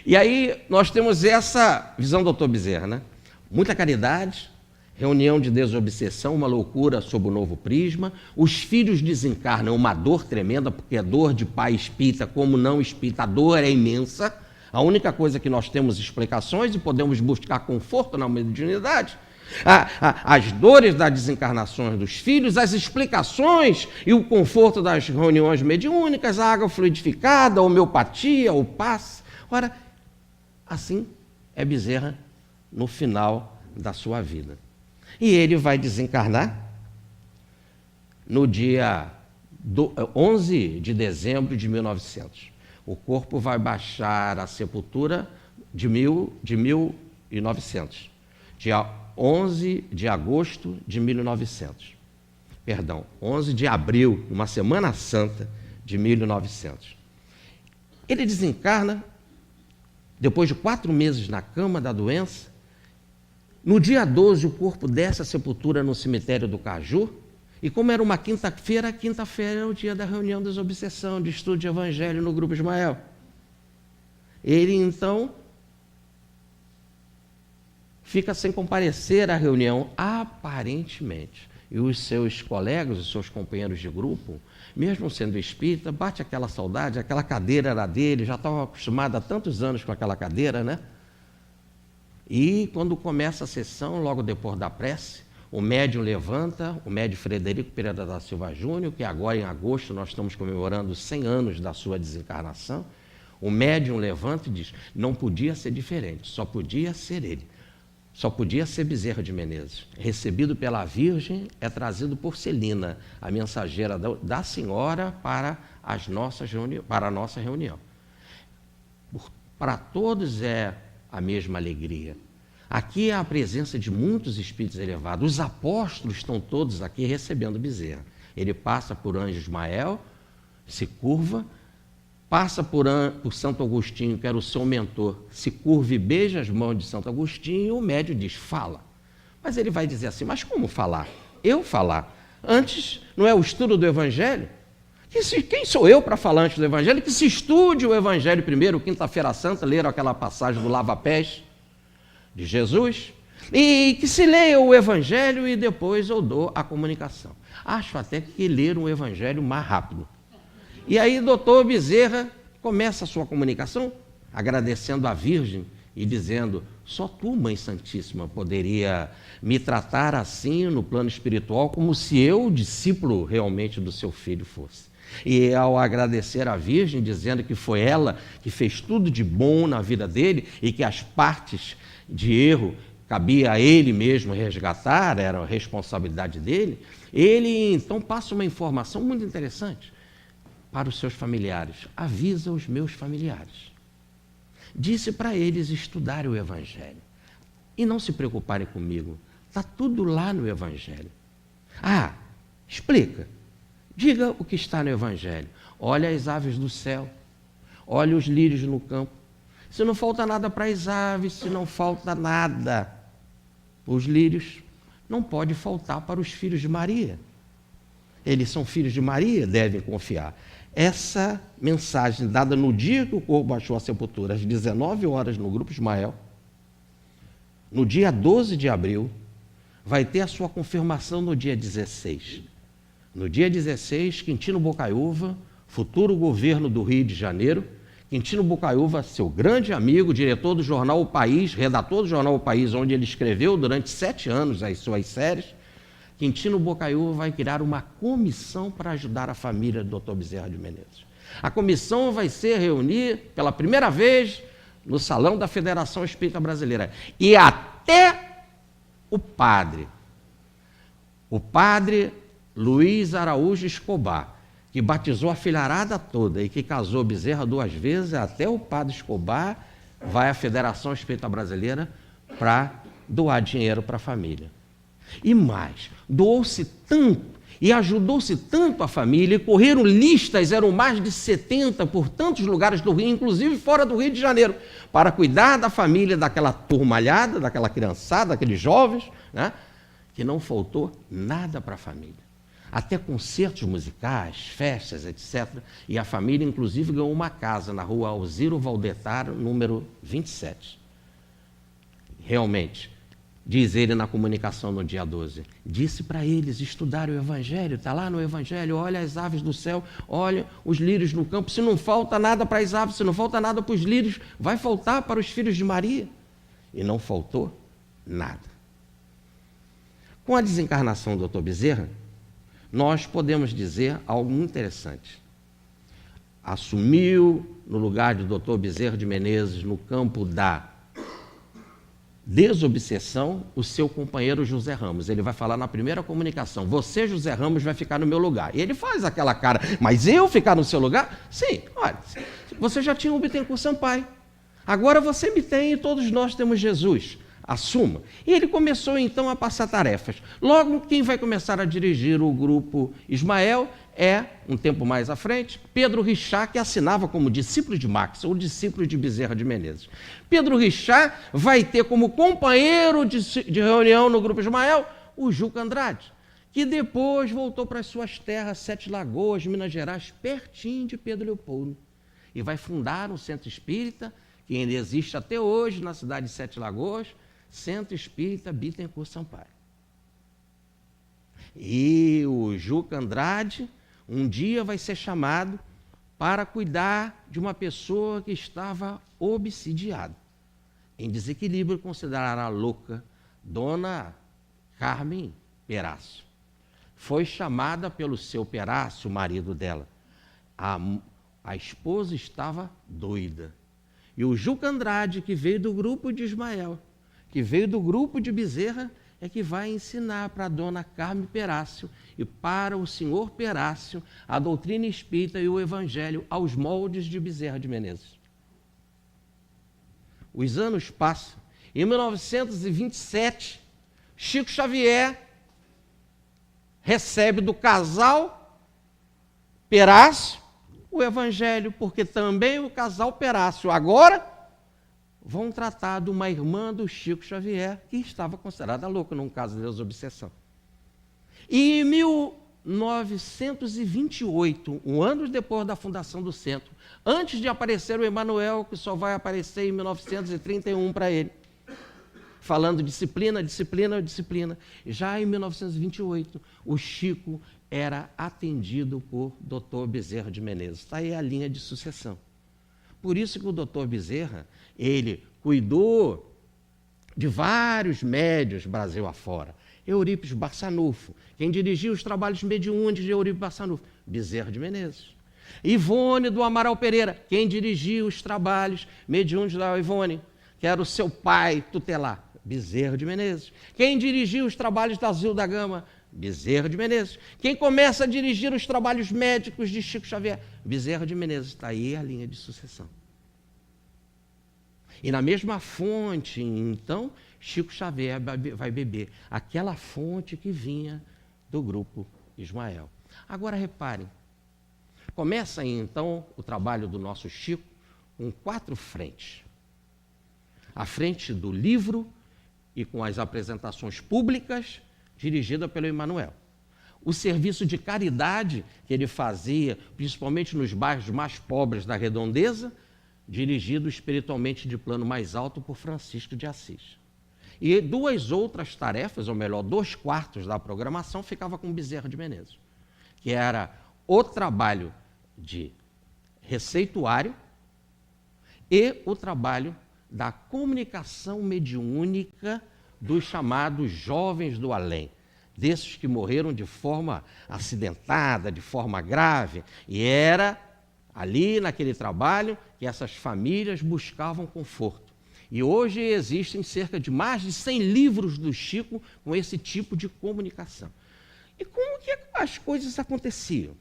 E aí nós temos essa visão do Dr. Bezerra, né? Muita caridade, reunião de desobsessão, uma loucura sob o novo prisma. Os filhos desencarnam, uma dor tremenda, porque é dor de pai espírita, como não espírita, a dor é imensa. A única coisa que nós temos explicações e podemos buscar conforto na mediunidade, as dores das desencarnações dos filhos, as explicações e o conforto das reuniões mediúnicas, a água fluidificada, a homeopatia, o passe. Ora, assim é Bezerra no final da sua vida. E ele vai desencarnar no dia 11 de dezembro de 1900. O corpo vai baixar à sepultura de 1900. Dia 11 de agosto de 1900. Perdão, 11 de abril, uma Semana Santa de 1900. Ele desencarna, depois de 4 meses na cama da doença. No dia 12, o corpo desce à sepultura no cemitério do Caju, e como era uma quinta-feira, é o dia da reunião das obsessões, de estudo de evangelho no Grupo Ismael. Ele, então, fica sem comparecer à reunião, aparentemente. E os seus colegas, os seus companheiros de grupo, mesmo sendo espírita, bate aquela saudade, aquela cadeira era dele, já estava acostumado há tantos anos com aquela cadeira, né? E quando começa a sessão, logo depois da prece, o médium levanta, o médium Frederico Pereira da Silva Júnior, que agora em agosto nós estamos comemorando 100 anos da sua desencarnação, o médium levanta e diz, não podia ser diferente, só podia ser ele. Só podia ser Bezerra de Menezes. Recebido pela Virgem, é trazido por Celina, a mensageira da Senhora para a nossa reunião. Para todos é a mesma alegria. Aqui há a presença de muitos espíritos elevados. Os apóstolos estão todos aqui recebendo Bezerra. Ele passa por Anjo Ismael, se curva, passa por Santo Agostinho, que era o seu mentor, se curva e beija as mãos de Santo Agostinho, e o médium diz, fala. Mas ele vai dizer assim, mas como falar? Eu falar? Antes, não é o estudo do Evangelho? Quem sou eu para falar antes do Evangelho? Que se estude o Evangelho primeiro, quinta-feira santa, leram aquela passagem do lava-pés de Jesus, e que se leia o Evangelho e depois eu dou a comunicação. Acho até que ler o Evangelho mais rápido. E aí, doutor Bezerra começa a sua comunicação agradecendo a Virgem e dizendo, só tu, Mãe Santíssima, poderia me tratar assim no plano espiritual, como se eu, discípulo realmente do seu filho, fosse. E ao agradecer a Virgem, dizendo que foi ela que fez tudo de bom na vida dele e que as partes de erro cabia a ele mesmo resgatar, era a responsabilidade dele, ele então passa uma informação muito interessante para os seus familiares. Avisa os meus familiares. Disse para eles estudarem o Evangelho e não se preocuparem comigo. Está tudo lá no Evangelho. Explica. Diga o que está no Evangelho. Olha as aves do céu. Olha os lírios no campo. Se não falta nada para as aves, se não falta nada os lírios, não pode faltar para os filhos de Maria. Eles são filhos de Maria, devem confiar. Essa mensagem dada no dia que o corpo baixou à sepultura, às 19 horas no Grupo Ismael, no dia 12 de abril, vai ter a sua confirmação no dia 16. No dia 16, Quintino Bocaiúva, futuro governo do Rio de Janeiro, Quintino Bocaiúva, seu grande amigo, diretor do jornal O País, redator do jornal O País, onde ele escreveu durante 7 anos as suas séries, Quintino Bocaiúva vai criar uma comissão para ajudar a família do Dr. Bezerra de Menezes. A comissão vai se reunir pela primeira vez no Salão da Federação Espírita Brasileira. E até o padre Luiz Araújo Escobar, que batizou a filharada toda e que casou Bezerra 2 vezes, até o padre Escobar vai à Federação Espírita Brasileira para doar dinheiro para a família. E mais, doou-se tanto e ajudou-se tanto a família, e correram listas, eram mais de 70 por tantos lugares do Rio, inclusive fora do Rio de Janeiro, para cuidar da família, daquela turmalhada, daquela criançada, daqueles jovens, né, que não faltou nada para a família. Até concertos musicais, festas, etc. E a família, inclusive, ganhou uma casa na rua Alziro Valdetaro, número 27. Realmente, diz ele na comunicação no dia 12, disse para eles estudarem o Evangelho, está lá no Evangelho, olha as aves do céu, olha os lírios no campo, se não falta nada para as aves, se não falta nada para os lírios, vai faltar para os filhos de Maria. E não faltou nada. Com a desencarnação do Dr. Bezerra, nós podemos dizer algo muito interessante. Assumiu no lugar de Dr. Bezerra de Menezes, no campo da desobsessão, o seu companheiro José Ramos. Ele vai falar na primeira comunicação, você, José Ramos, vai ficar no meu lugar. E ele faz aquela cara, mas eu ficar no seu lugar? Sim, olha, você já tinha o Bittencourt Sampaio. Agora você me tem e todos nós temos Jesus. Assuma. E ele começou, então, a passar tarefas. Logo, quem vai começar a dirigir o grupo Ismael é, um tempo mais à frente, Pedro Richard, que assinava como discípulo de Marx, ou discípulo de Bezerra de Menezes. Pedro Richard vai ter como companheiro de reunião no grupo Ismael o Juca Andrade, que depois voltou para as suas terras, Sete Lagoas, Minas Gerais, pertinho de Pedro Leopoldo, e vai fundar um centro espírita, que ainda existe até hoje na cidade de Sete Lagoas, Centro Espírita Bittencourt Sampaio. E o Juca Andrade, um dia vai ser chamado para cuidar de uma pessoa que estava obsidiada, em desequilíbrio, considerará louca, Dona Carmen Perácio. Foi chamada pelo seu Perácio, o marido dela. A esposa estava doida. E o Juca Andrade, que veio do grupo de Ismael, que veio do grupo de Bezerra, é que vai ensinar para a Dona Carmen Perácio e para o senhor Perácio a doutrina espírita e o Evangelho aos moldes de Bezerra de Menezes. Os anos passam. Em 1927, Chico Xavier recebe do casal Perácio o Evangelho, porque também o casal Perácio agora vão tratar de uma irmã do Chico Xavier, que estava considerada louca, num caso de desobsessão. E em 1928, um ano depois da fundação do centro, antes de aparecer o Emanuel, que só vai aparecer em 1931 para ele, falando disciplina, disciplina, disciplina. Já em 1928, o Chico era atendido por Dr. Bezerra de Menezes. Está aí a linha de sucessão. Por isso que o Dr. Bezerra, ele cuidou de vários médiuns Brasil afora. Eurípides Barçanufo, quem dirigiu os trabalhos mediúnicos de Eurípides Barçanufo, Bezerra de Menezes. Ivone do Amaral Pereira, quem dirigiu os trabalhos mediúnicos da Ivone, que era o seu pai tutelar, Bezerra de Menezes. Quem dirigiu os trabalhos da Zilda Gama, Bezerra de Menezes. Quem começa a dirigir os trabalhos médicos de Chico Xavier, Bezerra de Menezes. Está aí a linha de sucessão. E na mesma fonte, então, Chico Xavier vai beber aquela fonte que vinha do grupo Ismael. Agora reparem, começa aí, então, o trabalho do nosso Chico com 4 frentes. A frente do livro e com as apresentações públicas, dirigida pelo Emanuel. O serviço de caridade que ele fazia, principalmente nos bairros mais pobres da Redondeza, dirigido espiritualmente de plano mais alto por Francisco de Assis. E 2 outras tarefas, ou melhor, 2/4 da programação, ficava com Bezerra de Menezes, que era o trabalho de receituário e o trabalho da comunicação mediúnica dos chamados jovens do além, desses que morreram de forma acidentada, de forma grave, e era ali naquele trabalho que essas famílias buscavam conforto. E hoje existem cerca de mais de 100 livros do Chico com esse tipo de comunicação. E como que as coisas aconteciam?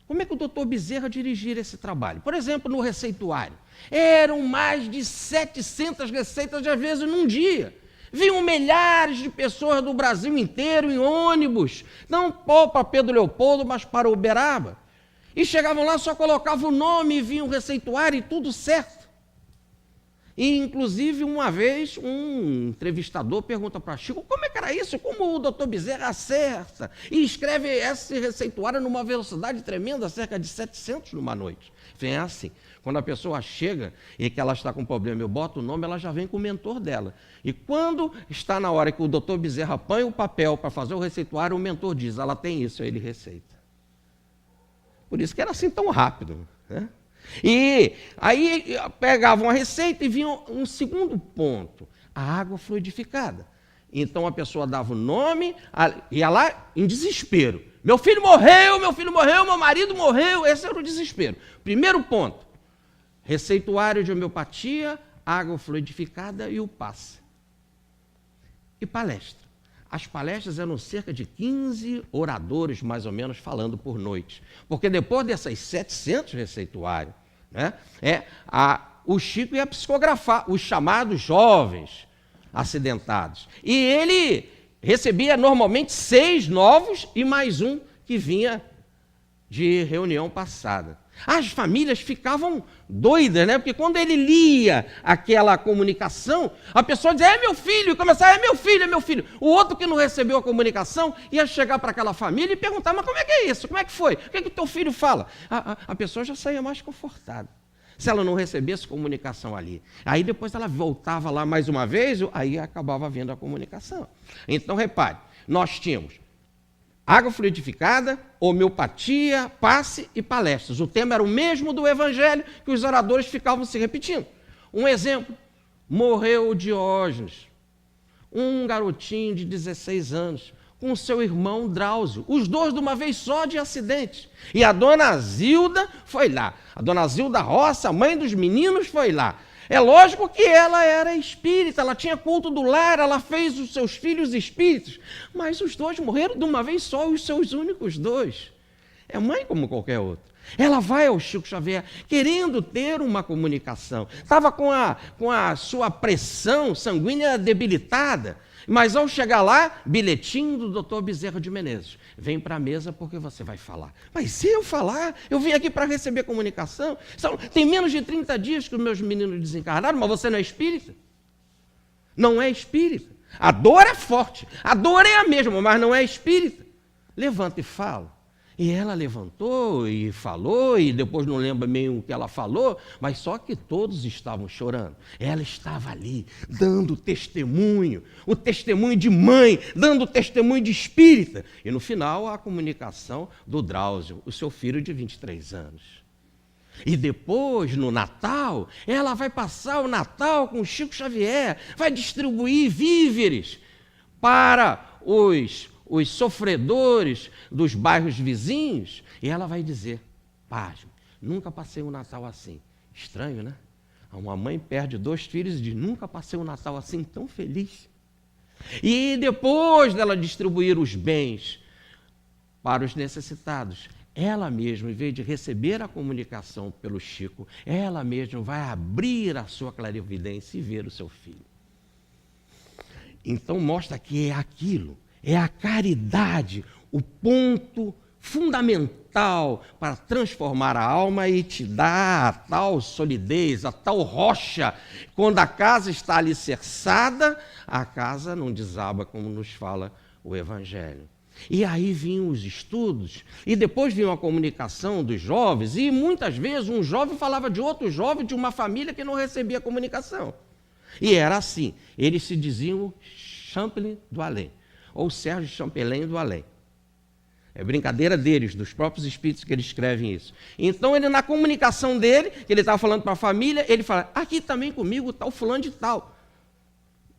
Como é que o doutor Bezerra dirigia esse trabalho? Por exemplo, no receituário. Eram mais de 700 receitas, às vezes, num dia. Vinham milhares de pessoas do Brasil inteiro em ônibus, não para Pedro Leopoldo, mas para Uberaba. E chegavam lá, só colocavam o nome e vinham o receituário e tudo certo. E, inclusive, uma vez, um entrevistador pergunta para Chico como é que era isso, como o doutor Bezerra acerta e escreve esse receituário numa velocidade tremenda, cerca de 700 numa noite. É assim, quando a pessoa chega e que ela está com problema, eu boto o nome, ela já vem com o mentor dela. E quando está na hora que o doutor Bezerra põe o papel para fazer o receituário, o mentor diz, ela tem isso, aí ele receita. Por isso que era assim tão rápido, né? E aí pegavam a receita e vinham um segundo ponto, a água fluidificada. Então a pessoa dava o nome, ia lá em desespero. Meu filho morreu, meu marido morreu, esse era o desespero. Primeiro ponto, receituário de homeopatia, água fluidificada e o passe. E palestra. As palestras eram cerca de 15 oradores, mais ou menos, falando por noite. Porque depois dessas 700 receituários, né, o Chico ia psicografar os chamados jovens acidentados. E ele recebia normalmente 6 novos e mais um que vinha de reunião passada. As famílias ficavam doidas, né? Porque quando ele lia aquela comunicação, a pessoa dizia, é meu filho, e começava, é meu filho. O outro que não recebeu a comunicação ia chegar para aquela família e perguntar, mas como é que é isso? Como é que foi? O que é que o teu filho fala? A pessoa já saía mais confortada, se ela não recebesse comunicação ali. Aí depois ela voltava lá mais uma vez, aí acabava vendo a comunicação. Então, repare, nós tínhamos água fluidificada, homeopatia, passe e palestras. O tema era o mesmo do Evangelho, que os oradores ficavam se repetindo. Um exemplo, morreu Diógenes, um garotinho de 16 anos, com seu irmão Drauzio, os dois de uma vez só de acidente. E a dona Zilda foi lá. A dona Zilda Roça, a mãe dos meninos, foi lá. É lógico que ela era espírita, ela tinha culto do lar, ela fez os seus filhos espíritos, mas os dois morreram de uma vez só, os seus únicos dois. É mãe como qualquer outra. Ela vai ao Chico Xavier querendo ter uma comunicação. Estava com a sua pressão sanguínea debilitada, mas ao chegar lá, bilhetinho do doutor Bezerra de Menezes. Vem para a mesa porque você vai falar. Mas se eu falar, eu vim aqui para receber comunicação. Tem menos de 30 dias que os meus meninos desencarnaram, mas você não é espírita? Não é espírita. A dor é forte, a dor é a mesma, mas não é espírita. Levanta e fala. E ela levantou e falou, e depois não lembra meio o que ela falou, mas só que todos estavam chorando. Ela estava ali, dando testemunho, o testemunho de mãe, dando testemunho de espírita. E no final, a comunicação do Drauzio, o seu filho de 23 anos. E depois, no Natal, ela vai passar o Natal com o Chico Xavier, vai distribuir víveres para os sofredores dos bairros vizinhos, e ela vai dizer, pasme, nunca passei um Natal assim. Estranho, né? Uma mãe perde 2 filhos e diz, nunca passei um Natal assim tão feliz. E depois dela distribuir os bens para os necessitados, ela mesma, em vez de receber a comunicação pelo Chico, ela mesma vai abrir a sua clarividência e ver o seu filho. Então mostra que é aquilo. É a caridade, o ponto fundamental para transformar a alma e te dar a tal solidez, a tal rocha. Quando a casa está alicerçada, a casa não desaba, como nos fala o Evangelho. E aí vinham os estudos, e depois vinha a comunicação dos jovens, e muitas vezes um jovem falava de outro jovem de uma família que não recebia comunicação. E era assim, eles se diziam Champlain do além, ou Sérgio Champelin do além. É brincadeira deles, dos próprios espíritos que eles escrevem isso. Então, ele, na comunicação dele, que ele estava falando para a família, ele fala, aqui também comigo está o fulano de tal,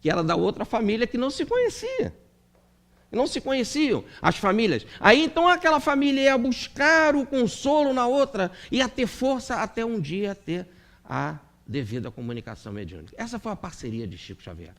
que era da outra família que não se conhecia. Não se conheciam as famílias. Aí, então, aquela família ia buscar o consolo na outra, ia ter força até um dia ter a devida comunicação mediúnica. Essa foi a parceria de Chico Xavier.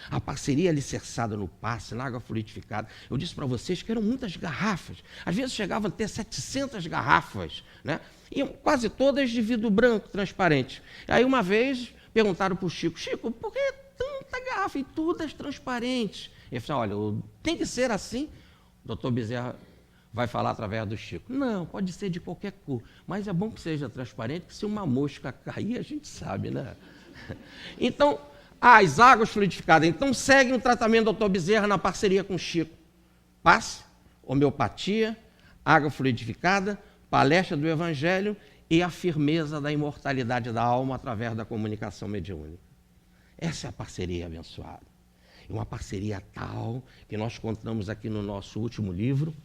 A parceria alicerçada no passe, na água fluidificada. Eu disse para vocês que eram muitas garrafas. Às vezes chegavam a ter 700 garrafas, né? E quase todas de vidro branco, transparente. Aí uma vez perguntaram para o Chico, Chico, por que tanta garrafa e todas transparentes? Ele falou, olha, tem que ser assim. O doutor Bezerra vai falar através do Chico. Não, pode ser de qualquer cor, mas é bom que seja transparente, que se uma mosca cair, a gente sabe, né? Então, as águas fluidificadas, então seguem o tratamento do doutor Bezerra na parceria com o Chico. Passe, homeopatia, água fluidificada, palestra do Evangelho e a firmeza da imortalidade da alma através da comunicação mediúnica. Essa é a parceria abençoada. É uma parceria tal que nós contamos aqui no nosso último livro,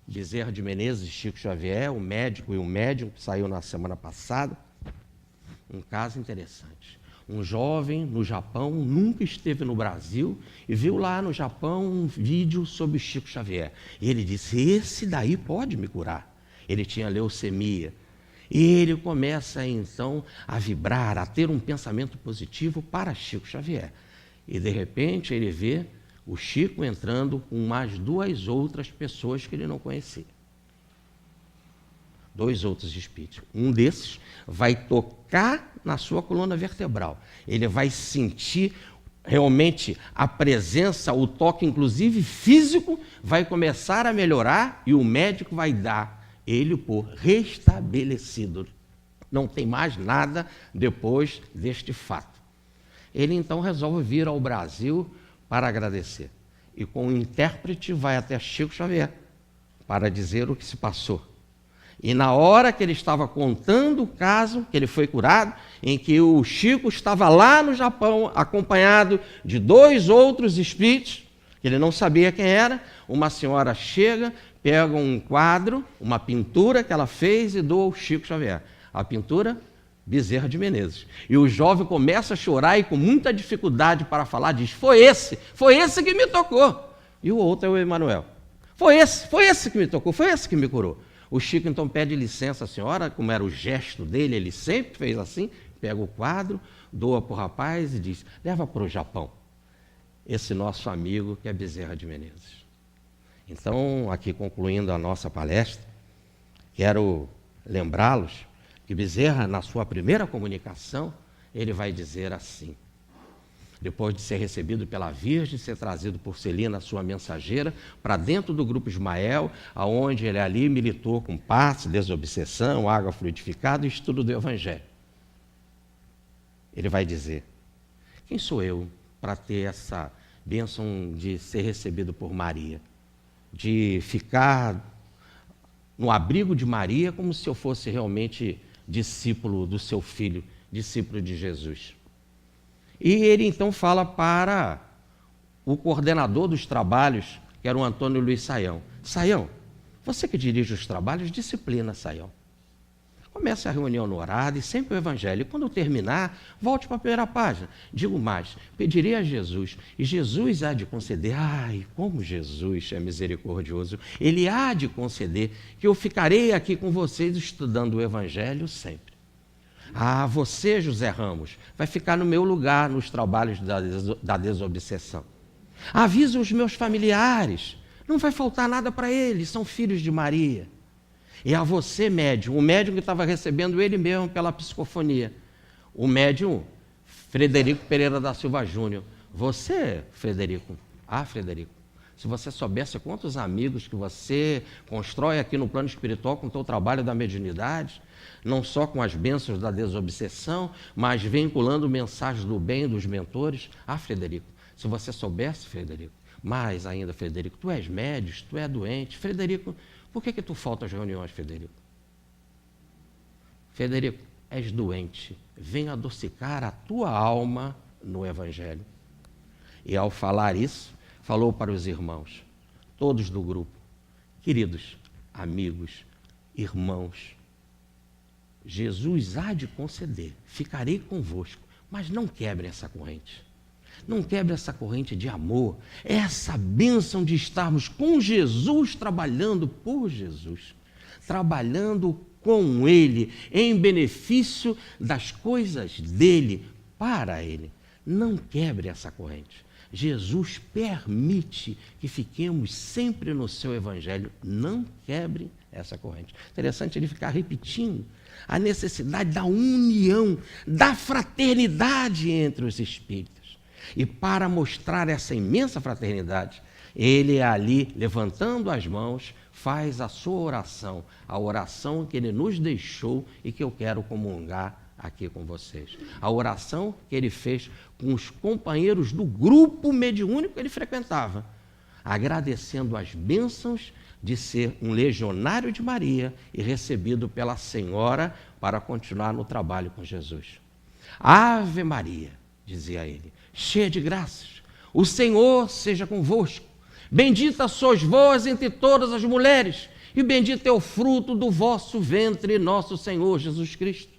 Bezerra de Menezes e Chico Xavier, o médico e o médium, que saiu na semana passada. Um caso interessante. Um jovem no Japão, nunca esteve no Brasil, e viu lá no Japão um vídeo sobre Chico Xavier. E ele disse, esse daí pode me curar. Ele tinha leucemia. E ele começa, então, a vibrar, a ter um pensamento positivo para Chico Xavier. E, de repente, ele vê o Chico entrando com mais 2 outras pessoas que ele não conhecia. 2 outros espíritos. Um desses vai tocar na sua coluna vertebral. Ele vai sentir realmente a presença, o toque, inclusive físico, vai começar a melhorar e o médico vai dar ele por restabelecido. Não tem mais nada depois deste fato. Ele então resolve vir ao Brasil para agradecer. E com o intérprete vai até Chico Xavier para dizer o que se passou. E na hora que ele estava contando o caso, que ele foi curado, em que o Chico estava lá no Japão, acompanhado de 2 outros espíritos, que ele não sabia quem era, uma senhora chega, pega um quadro, uma pintura que ela fez e doa ao Chico Xavier. A pintura, Bezerra de Menezes. E o jovem começa a chorar e com muita dificuldade para falar, diz, foi esse que me tocou. E o outro é o Emanuel. Foi esse que me tocou, foi esse que me curou. O Chico então pede licença à senhora, como era o gesto dele, ele sempre fez assim, pega o quadro, doa para o rapaz e diz, leva para o Japão esse nosso amigo que é Bezerra de Menezes. Então, aqui concluindo a nossa palestra, quero lembrá-los que Bezerra, na sua primeira comunicação, ele vai dizer assim, depois de ser recebido pela Virgem, ser trazido por Celina, sua mensageira, para dentro do grupo Ismael, aonde ele ali militou com passe, desobsessão, água fluidificada e estudo do Evangelho. Ele vai dizer, quem sou eu para ter essa bênção de ser recebido por Maria? De ficar no abrigo de Maria como se eu fosse realmente discípulo do seu filho, discípulo de Jesus. E ele então fala para o coordenador dos trabalhos, que era o Antônio Luiz Saião. Saião, você que dirige os trabalhos, disciplina, Saião. Comece a reunião no horário e sempre o Evangelho. E quando terminar, volte para a primeira página. Digo mais, pedirei a Jesus, e Jesus há de conceder. Ai, como Jesus é misericordioso. Ele há de conceder que eu ficarei aqui com vocês estudando o Evangelho sempre. Ah, você, José Ramos, vai ficar no meu lugar nos trabalhos da desobsessão. Avisa os meus familiares, não vai faltar nada para eles, são filhos de Maria. E a você, médium, o médium que estava recebendo ele mesmo pela psicofonia, o médium Frederico Pereira da Silva Júnior. Você, Frederico, Frederico, se você soubesse quantos amigos que você constrói aqui no plano espiritual com o teu trabalho da mediunidade, não só com as bênçãos da desobsessão, mas vinculando mensagens do bem dos mentores. Frederico, se você soubesse, Frederico, mais ainda, Frederico, tu és médium, tu és doente. Frederico, por que tu falta às reuniões, Frederico? Frederico, és doente, vem adocicar a tua alma no Evangelho. E ao falar isso, falou para os irmãos, todos do grupo, queridos, amigos, irmãos, Jesus há de conceder, ficarei convosco, mas não quebre essa corrente. Não quebre essa corrente de amor, essa bênção de estarmos com Jesus, trabalhando por Jesus, trabalhando com Ele, em benefício das coisas dEle, para Ele. Não quebre essa corrente. Jesus permite que fiquemos sempre no seu Evangelho. Não quebre essa corrente. Interessante ele ficar repetindo a necessidade da união, da fraternidade entre os espíritos. E para mostrar essa imensa fraternidade, ele ali, levantando as mãos, faz a sua oração, a oração que ele nos deixou e que eu quero comungar aqui com vocês. A oração que ele fez com os companheiros do grupo mediúnico que ele frequentava, agradecendo as bênçãos de ser um legionário de Maria e recebido pela Senhora para continuar no trabalho com Jesus. Ave Maria, dizia ele, cheia de graças, o Senhor seja convosco. Bendita sois vós entre todas as mulheres, e bendito é o fruto do vosso ventre, nosso Senhor Jesus Cristo.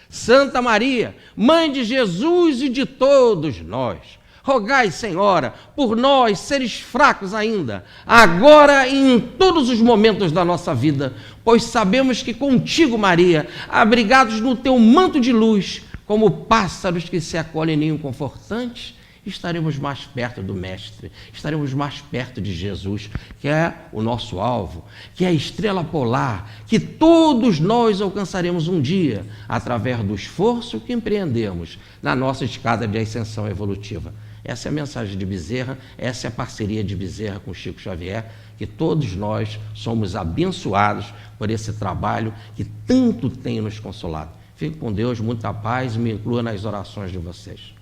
Santa Maria, Mãe de Jesus e de todos nós, rogai, Senhora, por nós, seres fracos ainda, agora e em todos os momentos da nossa vida, pois sabemos que contigo, Maria, abrigados no teu manto de luz, como pássaros que se acolhem em ninho confortante, estaremos mais perto do Mestre, estaremos mais perto de Jesus, que é o nosso alvo, que é a estrela polar, que todos nós alcançaremos um dia, através do esforço que empreendemos na nossa escada de ascensão evolutiva. Essa é a mensagem de Bezerra, essa é a parceria de Bezerra com Chico Xavier, que todos nós somos abençoados por esse trabalho que tanto tem nos consolado. Fique com Deus, muita paz e me inclua nas orações de vocês.